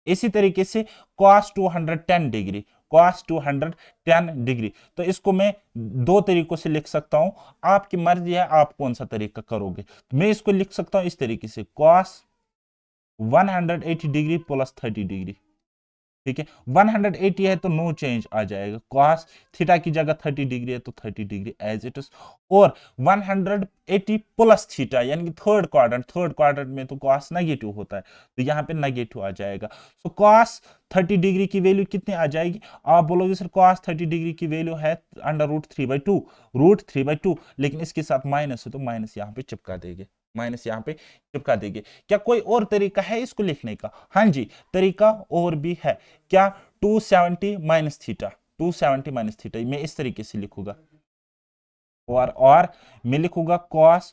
इसी तरीके से cos 210 डिग्री, cos 210 डिग्री, तो इसको मैं दो तरीकों से लिख सकता हूं, आपकी मर्जी है आप कौन सा तरीका करोगे। तो मैं इसको लिख सकता हूं इस तरीके से, cos 180 डिग्री प्लस 30 डिग्री। ठीक है, 180 है तो नो चेंज आ जाएगा, cos थीटा की जगह 30 डिग्री है तो 30 डिग्री एज इट इज, और 180 प्लस थीटा यानी कि थर्ड क्वाड्रेंट में तो cos नेगेटिव होता है, तो यहाँ पे नेगेटिव आ जाएगा। सो cos 30 डिग्री की वैल्यू कितनी आ जाएगी, आप बोलोगे सर cos 30 डिग्री की वैल्यू है √3/2, √3/2, लेकिन इसके साथ माइनस है तो माइनस यहाँ पे चिपका देंगे, माइनस यहाँ पे चिपका देंगे। क्या कोई और तरीका है इसको लिखने का, हाँ जी तरीका और भी है। क्या, 270 माइनस थीटा, 270 माइनस थीटा मैं इस तरीके से लिखूंगा, और मैं लिखूंगा cos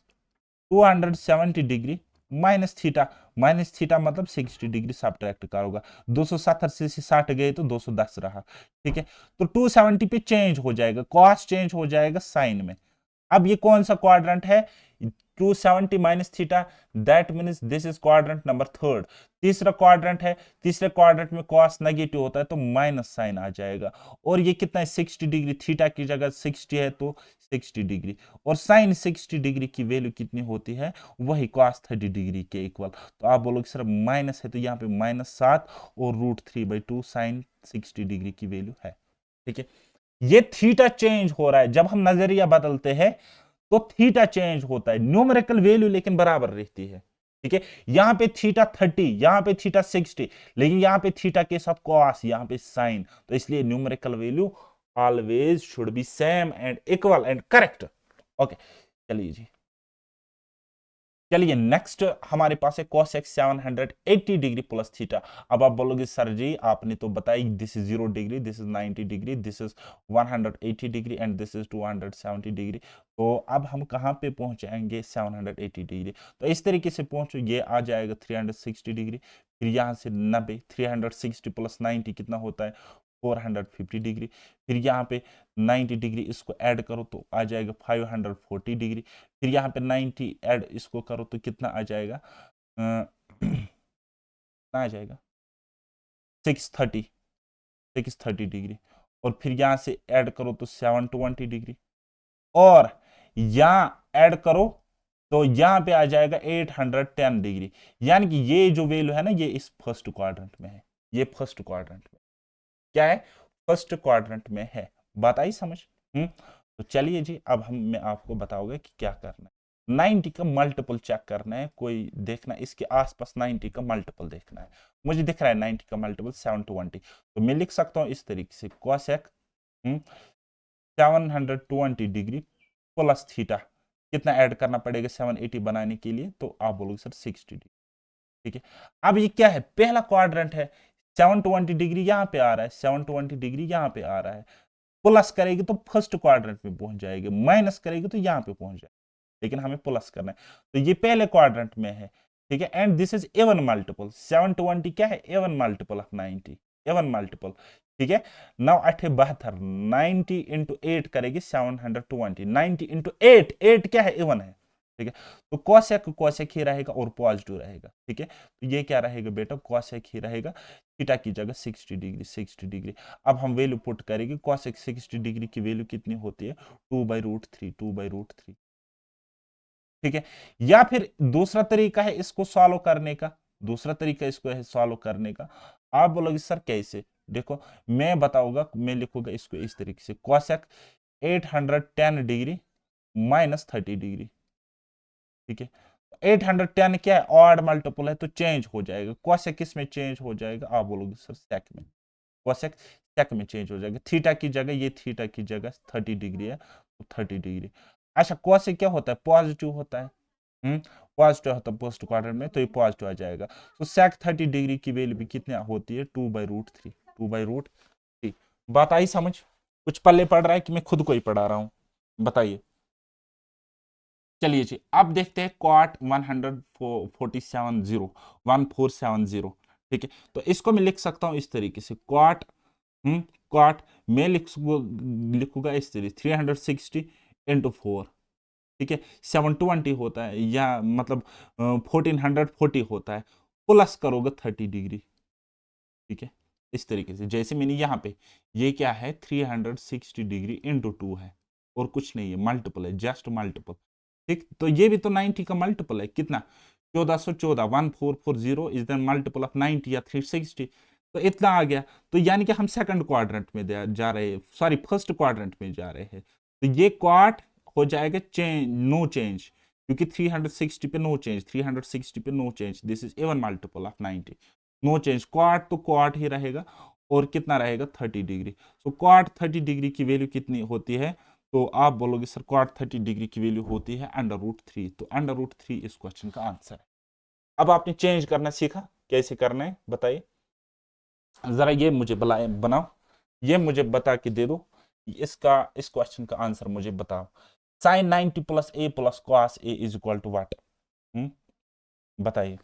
270 डिग्री माइनस थीटा मतलब 60 डिग्री सब्ट्रैक्ट करोगा, 270 से 60 गए तो 210 रहा। ठीक है, तो 270 पे चेंज हो जाएगा, cos चेंज हो जाएगा साइन में। अब ये कौन सा क्वाड्रेंट है, 270 minus theta, that means this is quadrant number third. तीसरा क्वाड्रेंट है, तीसरे क्वाड्रेंट में कॉस नेगेटिव होता है तो माइनस साइन आ जाएगा, और ये कितना है 60 डिग्री, थीटा की जगह 60 है तो 60 डिग्री, और साइन 60 डिग्री की वैल्यू कितनी होती है, वही cos 30 डिग्री के इक्वल। तो आप बोलोगे सर माइनस है तो यहाँ पे -7 और √3/2 साइन 60 डिग्री की वैल्यू है। ठीक है, ये थीटा चेंज हो रहा है, जब हम नजरिया बदलते हैं तो थीटा चेंज होता है, न्यूमेरिकल वैल्यू लेकिन बराबर रहती है। ठीक है, यहां पे थीटा 30, यहां पे थीटा 60, लेकिन यहां पे थीटा के साथ कॉस, यहां पे साइन, तो इसलिए numerical value always should be same and equal and correct. Okay, चलिए जी, चलिए नेक्स्ट हमारे पास है cos x 780 degree plus theta. अब आप बोलोगे सर जी आपने तो बताई this is 0 degree, this is 90 degree, this is 180 degree and this is 270 degree, तो अब हम कहां पे पहुंचाएंगे 780 डिग्री। तो इस तरीके से पहुंचो, ये आ जाएगा 360 डिग्री, फिर यहां से 90, 360 प्लस 90 कितना होता है 450 डिग्री, फिर यहाँ पे 90 डिग्री इसको ऐड करो तो आ जाएगा 540 डिग्री, फिर यहाँ पे 90 ऐड इसको करो तो कितना आ जाएगा, कितना आ जाएगा 630, 630 डिग्री, और फिर यहाँ से ऐड करो तो 720 डिग्री, और यहाँ ऐड करो तो यहाँ पे आ जाएगा 810 डिग्री। यानी कि ये जो वैल्यू है ना, ये इस फर्स्ट क्वाड्रेंट में है, ये फर्स्ट क्वाड्रेंट में क्या है, फर्स्ट क्वाड्रेंट में है। बात आई समझ। तो चलिए जी, अब हम मैं आपको बताऊंगा कि क्या करना है। 90 का मल्टीपल चेक करना है, कोई देखना इसके आसपास 90 का मल्टीपल देखना है। मुझे दिख रहा है 90 का मल्टीपल 720, तो मैं लिख सकता हूं इस तरीके से, cosec 720 डिग्री प्लस थीटा, कितना ऐड करना पड़ेगा 780 बनाने के लिए, तो आप बोलोगे सर 60 डिग्री। ठीक है, अब ये क्या है, पहला क्वाड्रेंट है, 720 डिग्री यहां पे आ रहा है, 720 डिग्री यहां पे आ रहा है, प्लस करेगी तो फर्स्ट क्वाड्रेंट में पहुंच जाएगी, माइनस करेगी तो यहां पे पहुंच जाएगी, लेकिन हमें प्लस करना है, तो ये पहले क्वाड्रेंट में है। ठीक है, and this is even multiple, 720 क्या है, even multiple of 90, even multiple. ठीक है, नाउ 8 72, 90 इंटू 8 करेगी 720, 90 इंटू 8, 8 क्या है, एवन है। ठीक है, तो कॉसेक ही रहेगा और पॉजिटिव रहेगा। ठीक है, तो ये क्या रहेगा बेटा, कॉसेक ही रहेगा, थीटा की जगह 60 डिग्री, 60 डिग्री। अब हम वैल्यू पुट करेंगे, कॉसेक 60 डिग्री की वैल्यू कितनी होती है, 2/√3, 2/√3। ठीक है, या फिर दूसरा तरीका है इसको सॉल्व करने का, दूसरा तरीका इसको है सॉल्व करने का। आप बोलोगे सर कैसे, देखो मैं बताऊंगा, मैं लिखूंगा इसको इस तरीके से, कॉसेक 810 डिग्री माइनस 30 डिग्री। ठीक है, 810 क्या है, ऑड मल्टीपल है, तो चेंज हो जाएगा। कोसेक किस में चेंज हो जाएगा, आप बोलोगे सर सेक में। कोसेक सेक में चेंज हो जाएगा। थीटा की जगह, ये थीटा की जगह 30 डिग्री है, तो 30 डिग्री। अच्छा, कोसेक क्या होता है, पॉजिटिव होता है। पॉजिटिव होता है फर्स्ट क्वाड्रेंट में, तो ये पॉजिटिव आ जाएगा। तो सेक 30 डिग्री की वैल्यू भी कितनी होती है, 2/√3। 2/√3। बात आई समझ? कुछ पल्ले पड़ रहा है कि मैं खुद को ही पढ़ा रहा हूं, बताइए। चलिए जी, अब देखते हैं क्वाट 1470। ठीक है, तो इसको मैं लिख सकता हूं इस तरीके से, क्वाट क्वाट मैं लिखूंगा इस तरीके 360 इंटू 4। ठीक है, 720 होता है, या मतलब 1440 होता है, प्लस करोगे 30 डिग्री। ठीक है, इस तरीके से, जैसे मैंने यहाँ पे, ये क्या है 360 डिग्री इंटू 2 है, और कुछ नहीं है, मल्टीपल है, जस्ट मल्टीपल। ठीक, तो ये भी तो 90 का मल्टीपल है, कितना 1414, 1440 इज द मल्टीपल ऑफ 90 या 360, तो इतना आ गया। तो यानी कि हम सेकंड क्वाड्रेंट में जा रहे हैं, सॉरी फर्स्ट क्वाड्रेंट में जा रहे हैं, तो ये क्वाड हो जाएगा चेंज, नो चेंज, क्योंकि 360 पे नो चेंज, 360 पे no change, this is even multiple of 90, no change. Quad तो क्वाड ही रहेगा, और कितना रहेगा 30 डिग्री। तो क्वाड 30 डिग्री की वैल्यू कितनी होती है, तो आप बोलोगे सर क्वाड 30 डिग्री की वैल्यू होती है √3, तो √3 इस क्वेश्चन का आंसर है। अब आपने चेंज करना सीखा, कैसे करना है बताइए जरा, ये मुझे बनाओ, ये मुझे बता के दे दो, इसका इस क्वेश्चन का आंसर मुझे बताओ। Sine 90 plus A plus cos A is equal to what, बताइए।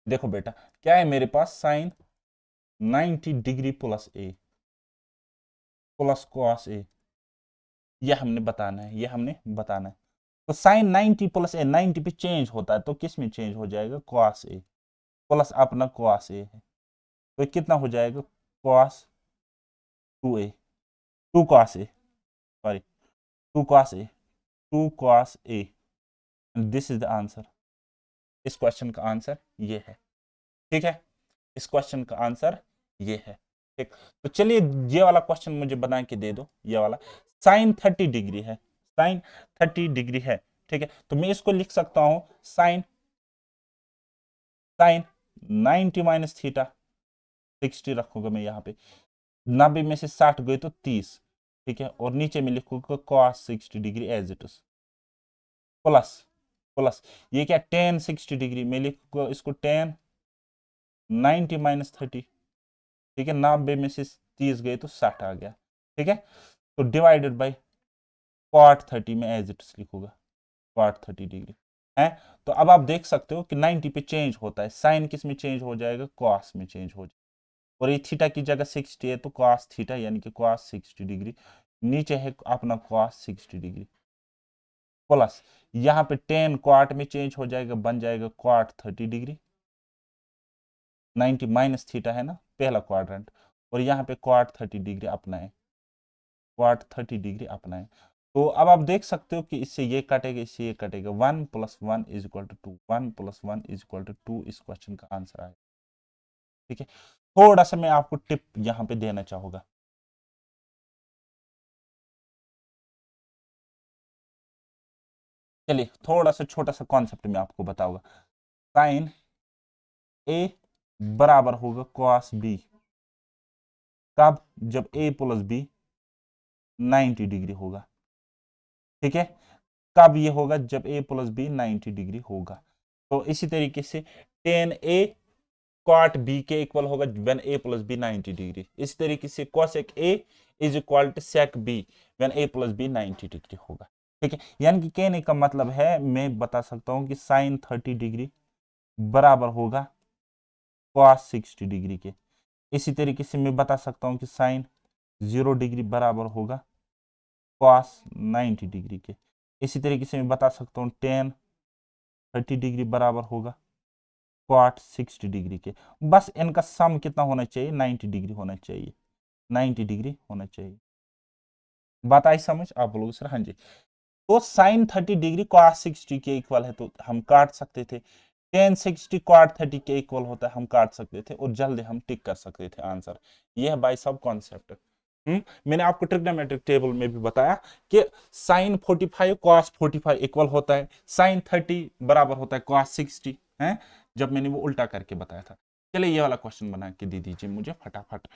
देखो बेटा, क्या है मेरे पास, sine 90 degree plus A plus cos A, ये हमने बताना है, ये हमने बताना है। तो साइन 90 प्लस ए 90 पे चेंज होता है, तो किस में चेंज हो जाएगा, कॉस ए, प्लस अपना कॉस ए है, तो कितना हो जाएगा, cos 2a, 2 cos A, sorry 2 cos A, 2 cos A, this is the answer. इस क्वेश्चन का आंसर ये है। ठीक है, इस क्वेश्चन का आंसर ये है। ठीक, तो चलिए ये वाला क्वेश्चन मुझे बना के दे दो, ये वाला साइन 30 डिग्री है, साइन 30 डिग्री है। ठीक है, तो मैं इसको लिख सकता हूं साइन साइन 90 माइनस थीटा, 60 रखूंगा मैं यहाँ पे, 90 में से 60 गए तो 30। ठीक है, और नीचे में लिखूंगा cos 60 degree as it is, plus plus ये क्या tan 60 डिग्री, मैं लिखूंगा इसको tan 90 माइनस 30। ठीक है, 90 में से 30 गए तो 60 आ गया। ठीक है, तो डिवाइडेड बाई cot 30 में एज इट इज लिखूंगा, cot 30 डिग्री है। तो अब आप देख सकते हो कि 90 पे चेंज होता है, साइन किस में चेंज हो जाएगा, cos में चेंज हो जाएगा, और ये थीटा की जगह 60 है, तो cos थीटा यानी कि cos 60 डिग्री, नीचे है अपना cos 60 डिग्री, प्लस यहाँ पे tan क्वाट में चेंज हो जाएगा, बन जाएगा cot 30 डिग्री, 90 माइनस थीटा है ना पहला क्वाड्रेंट, और यहाँ पे cot 30 डिग्री अपना है, cot 30 डिग्री अपना है। तो अब आप देख सकते हो कि इससे ये कटेगा, इससे ये कटेगा, 1 + 1 is equal to 2, 1 + 1 is equal to 2, इस क्वेश्चन का आंसर आएगा। ठीक है, थोड़ा सा मैं आपको टिप यहाँ पे देना चाहूंगा, चलिए थोड़ा सा छोटा सा कॉन्सेप्ट में आपको बताऊंगा। साइन ए बराबर होगा cos b, कब, जब a + b 90 डिग्री होगा। ठीक है, कब ये होगा, जब a + b 90 डिग्री होगा। तो इसी तरीके से tan a cot b के इक्वल होगा व्हेन a + b 90 डिग्री, इस तरीके से cosec a is equal to sec b when a + b 90 degree होगा। ठीक है, यानी कि कहने का मतलब है, मैं बता सकता हूं कि साइन 30 डिग्री बराबर होगा cos 60 डिग्री के। इसी तरीके से मैं बता सकता हूं कि साइन 0 डिग्री बराबर होगा cos 90 डिग्री के। इसी तरीके से मैं बता सकता हूँ tan 30 डिग्री बराबर होगा cot 60 डिग्री के। बस इनका सम कितना होना चाहिए, 90 डिग्री होना चाहिए, 90 डिग्री होना चाहिए। बात आई समझ, आप बोलोगे सर हाँ जी। तो साइन 30 डिग्री cos 60 के इक्वल है, तो हम काट सकते थे, tan 60 cot 30 के इक्वल होता है, हम काट सकते थे, और जल्दी हम टिक कर सकते थे आंसर। यह है भाई सब कॉन्सेप्ट। मैंने आपको ट्रिग्नोमेट्रिक टेबल में भी बताया कि साइन 45 कॉस 45 इक्वल होता है, साइन 30 बराबर होता है कॉस 60 है, जब मैंने वो उल्टा करके बताया था। चलिए ये वाला क्वेश्चन बना के दे दीजिए मुझे फटाफट।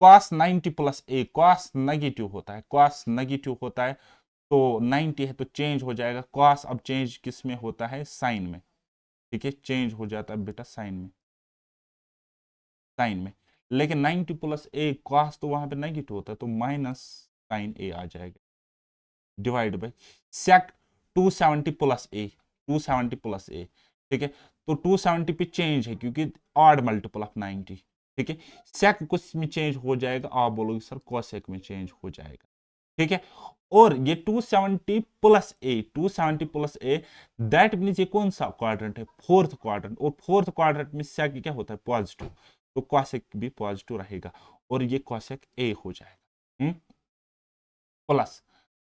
कॉस 90 प्लस ए, कॉस नेगेटिव होता है, कॉस नेगेटिव होता है, तो 90 है तो चेंज हो जाएगा कॉस, अब चेंज किस में होता है, साइन में, ठीक है, चेंज हो जाता है बेटा साइन में, साइन में। लेकिन 90 प्लस ए कॉस तो वहां पे नेगेटिव होता है, तो माइनस साइन ए आ जाएगा, divide by sec 270 plus A, 270 plus A, ठीक है, तो 270 पे चेंज है क्योंकि ऑड मल्टीपल ऑफ 90, ठीक है, सेक कुछ में चेंज हो जाएगा, आप बोलोगे सर कोसेक में चेंज हो जाएगा, ठीक है। और ये 270 plus A, 270 plus A, that means ये कौन सा क्वाड्रेंट है, फोर्थ क्वाड्रेंट, और फोर्थ क्वाड्रेंट में सेक क्या होता है, पॉजिटिव, तो कॉसेक भी पॉजिटिव रहेगा और ये कॉसेक ए हो जाएगा, प्लस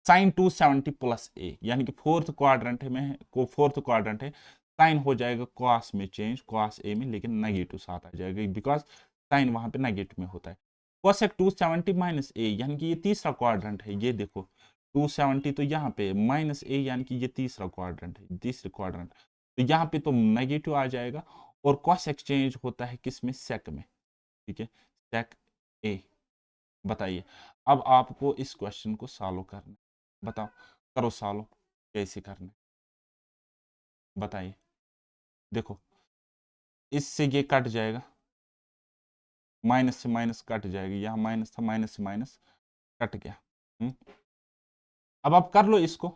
साइन 270 प्लस ए, यानी कि फोर्थ क्वाड्रेंट में को फोर्थ क्वाड्रेंट है, साइन हो जाएगा कॉस में चेंज, कॉस ए में, लेकिन नेगेटिव साथ आ जाएगा बिकॉज साइन वहां पे नेगेटिव में होता है। कोसेक 270 माइनस ए, यानी कि ये तीसरा क्वाड्रेंट है, ये देखो 270 तो यहाँ पे माइनस ए, यानी कि ये तीसरा क्वाड्रेंट है, तीसरे क्वाड्रेंट, तो यहाँ पे तो नेगेटिव आ जाएगा, और कोसेक चेंज होता है किस में, सेक में, ठीक है, सेक ए। बताइए अब आपको इस क्वेश्चन को सॉल्व करना है, बताओ, करो सॉल्व, कैसे करना है बताइए। देखो इससे ये कट जाएगा, माइनस से माइनस कट जाएगा, यहाँ माइनस था, माइनस से माइनस कट गया। अब आप कर लो इसको,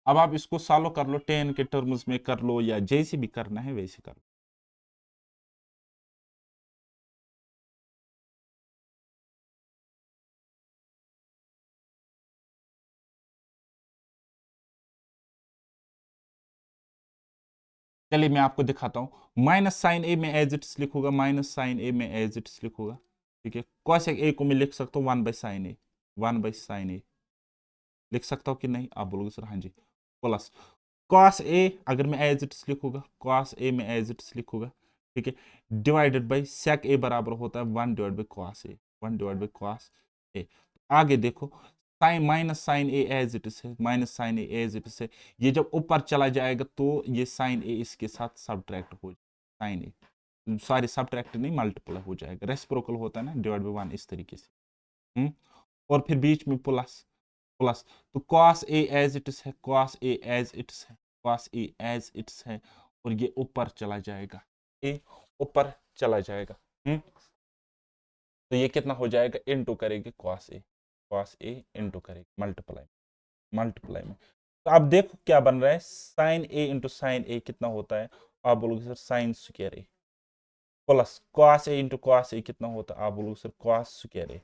अब आप इसको सॉल्व कर लो, 10 के टर्म्स में कर लो या जैसे भी करना है वैसे कर लो। चलिए मैं आपको दिखाता हूं, माइनस साइन ए में एज इट्स लिखूंगा, माइनस साइन ए में एज इट्स लिखूंगा, ठीक है, कॉसेक ए को मैं लिख सकता हूँ 1 by sine A, 1 by sine A लिख सकता हूँ कि नहीं, आप बोलोगे सर हाँ जी, प्लस कॉस ए, अगर मैं एज इट्स लिखूंगा, कॉस ए में एज इट्स लिखूंगा, ठीक है, डिवाइडेड बाई सेक ए बराबर होता है 1 divide by cos A, 1 divide by cos A. आगे देखो sine minus sine A as it is है, minus sine A as it is है, ये जब ऊपर चला जाएगा तो ये साइन ए इसके साथ सब्ट्रैक्ट हो जाएगा, साइन ए सॉरी सब्ट्रैक्ट नहीं मल्टीप्लाई हो जाएगा, रेसिप्रोकल होता है ना, डिवाइड बाई 1 इस तरीके से, और फिर बीच में प्लस, प्लस तो cos a एज इट्स है, cos a एज इट्स है, cos a एज इट्स है, और ये ऊपर चला जाएगा, ए ऊपर चला जाएगा, तो ये कितना हो जाएगा, इनटू करेंगे cos a इनटू करेंगे मल्टीप्लाई, मल्टीप्लाई में, तो आप देखो क्या बन रहा है, sine a into sine a कितना होता है, आप बोलोगे sir sine square a, plus cos a into cos a कितना होता है, आप बोलोगे sir cos square a,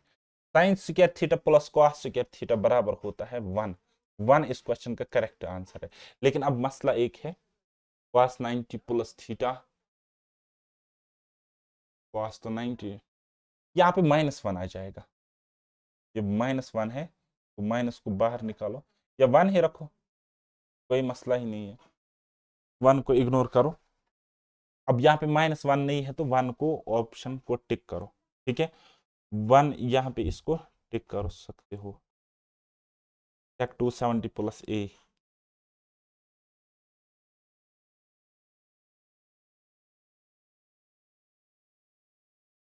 sine square theta plus cos square theta बराबर होता है 1, 1 इस क्वेश्चन का करेक्ट आंसर है। लेकिन अब मसला एक है, कॉस 90 प्लस थीटा, कॉस तो 90, यहाँ पे -1 आ जाएगा, ये -1 है तो माइनस को बाहर निकालो, या 1 ही रखो, कोई मसला ही नहीं है, 1 को इग्नोर करो। अब यहाँ पे -1 नहीं है तो 1 को ऑप्शन को टिक करो, ठीक है, 1 यहाँ पे इसको टिक कर सकते हो, 270 प्लस ए,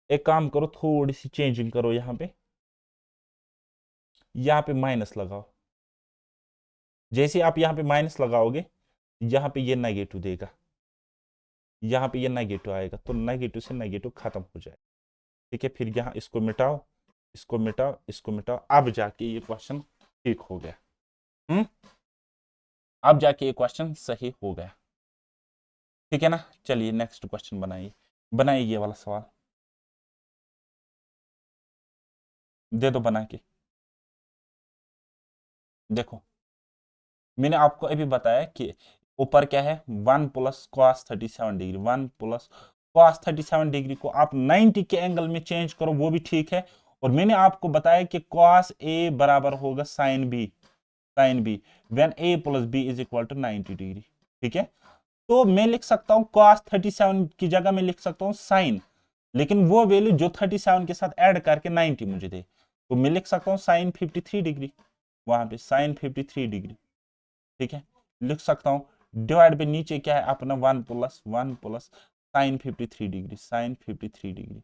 एक काम करो, थोड़ी सी चेंजिंग करो, यहाँ पे माइनस लगाओ, जैसे आप यहाँ पे माइनस लगाओगे, यहाँ पे ये नेगेटिव देगा, यहाँ पे ये नेगेटिव आएगा, तो नेगेटिव से नेगेटिव खत्म हो जाए, ठीक है, फिर यहाँ इसको मिटाओ, इसको मिटाओ, इसको मिटाओ, अब जाके ये क्वेश्चन ठीक हो गया, अब जाके ये क्वेश्चन सही हो गया, ठीक है ना। चलिए नेक्स्ट क्वेश्चन बनाइए, बनाइए ये वाला सवाल, दे दो बना के, देखो मैंने आपको अभी बताया कि ऊपर क्या है, 1 plus cos 37 degree, 1 plus cos 37 degree को आप 90 के एंगल में चेंज करो, वो भी ठीक है, और मैंने आपको बताया कि कॉस ए बराबर होगा sine B, sine B when A plus B is equal to 90 degree, ठीक है, तो मैं लिख सकता हूं कॉस 37 की जगह मैं लिख सकता हूं साइन, लेकिन वो वैल्यू जो 37 के साथ ऐड करके 90 मुझे दे, तो मैं लिख सकता हूँ साइन 53 डिग्री, वहां पे साइन 53 डिग्री, ठीक है, लिख सकता हूँ। डिवाइड बाई नीचे क्या है अपना 1 plus sine 53 degree, sine 53 degree,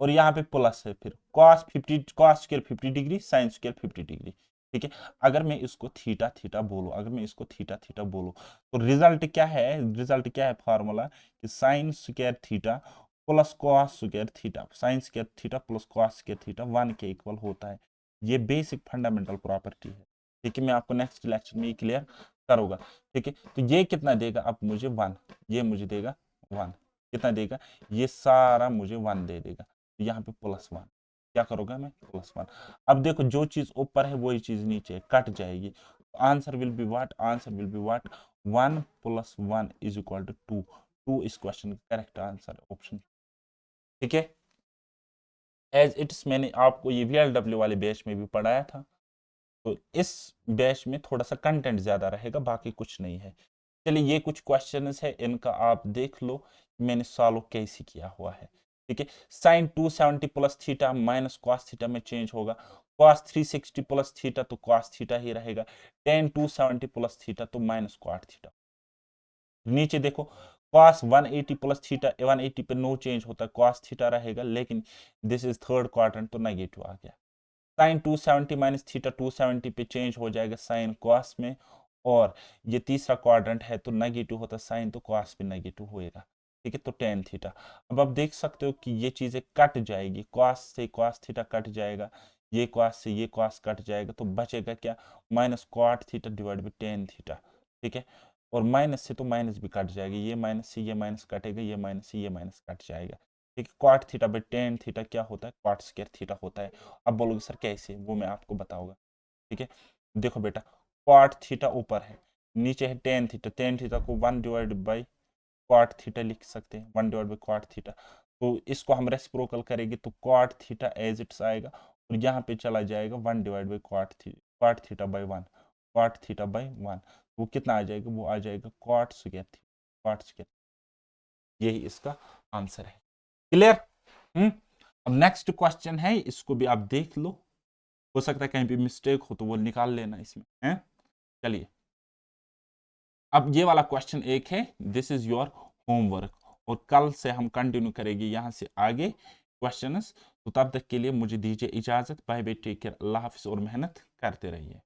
और यहाँ पे प्लस है फिर cos square 50 degree, sine square 50 degree, ठीक है। अगर मैं इसको थीटा थीटा बोलूं, अगर मैं इसको थीटा थीटा बोलूं, तो रिजल्ट क्या है फार्मूला कि sign square theta plus cos square theta, sign square theta plus cos square theta 1 के इक्वल होता है। ये बेसिक फंडामेंटल प्रॉपर्टी है, ठीक है। मैं आपको नेक्स्ट लेक्चर में ये क्लियर करूंगा, ठीक है। तो ये कितना देगा अब मुझे 1, ये मुझे देगा 1, कितना देगा, ये सारा मुझे 1 दे देगा, यहाँ पे +1, क्या करोगे मैं +1। अब देखो जो चीज ऊपर है वही चीज नीचे कट जाएगी, answer will be what, answer will be what 1 + 1 = 2, 2 इस क्वेश्चन का करेक्ट आंसर ऑप्शन, ठीक है। एज इट्स मैंने आपको ये VLW वाले बैच में भी पढ़ाया था, तो इस बैच में थोड़ा सा कंटेंट ज्यादा रहेगा, बाकी कुछ नहीं है। चलिए ये कुछ क्वेश्चंस है, इनका आप देख लो मैंने सॉल्व कैसे किया हुआ है, ठीक है। Sine 270 plus theta minus cos theta में चेंज होगा, कॉस 360 प्लस थीटा तो कॉस थीटा ही रहेगा, टेन 270 प्लस थीटा तो माइनस कॉट थीटा। नीचे देखो कॉस 180 प्लस थीटा, 180 पे नो चेंज होता, कॉस थीटा रहेगा, लेकिन दिस इज थर्ड क्वाड्रेंट तो नेगेटिव आ गया। साइन 270 माइनस थीटा 270 पे चेंज हो जाएगा साइन कॉस में, और ये तीसरा क्वाड्रेंट है तो नेगेटिव होता साइन, तो कॉस भी नेगेटिव होएगा, ठीक है। तो टेन थीटा, अब आप देख सकते हो कि ये चीजें कट जाएगी, कॉस से कॉस थीटा कट जाएगा, ये कॉस से ये कॉस कट जाएगा, तो बचेगा क्या, minus cot theta divide by tan theta, ठीक है। और माइनस से तो माइनस भी कट जाएगी, ये माइनस से ये माइनस कटेगा, ये माइनस से ये माइनस कट जाएगा, ठीक है। Cot theta by tan theta क्या होता है, कॉट स्क्वायर थीटा होता है। अब बोलोगे सर कैसे, वो मैं आपको बताऊंगा, ठीक है। देखो बेटा कॉट थीटा ऊपर है, नीचे है टेन थीटा को 1 डिवाइड बाई कॉट थीटा लिख सकते हैं, 1 डिवाइड बाई कॉट थीटा, तो इसको हम रेसिप्रोकल करेंगे तो कॉट थीटा एज इट्स आएगा, और यहाँ पे चला जाएगा 1 divide by cot theta by 1, cot theta by 1, वो कितना आ जाएगा, वो आ जाएगा cot square theta, cot square, यही इसका आंसर है। क्लियर? अब नेक्स्ट क्वेश्चन है, इसको भी आप देख लो, हो सकता है कहीं भी मिस्टेक हो तो वो निकाल लेना इसमें है। चलिए अब ये वाला क्वेश्चन एक है, दिस इज योर होमवर्क, और कल से हम कंटिन्यू करेंगे यहाँ से आगे क्वेश्चंस। तो तब तक के लिए मुझे दीजिए इजाजत, बाय बाय, टेक केयर, अल्लाह हाफिज, और मेहनत करते रहिए।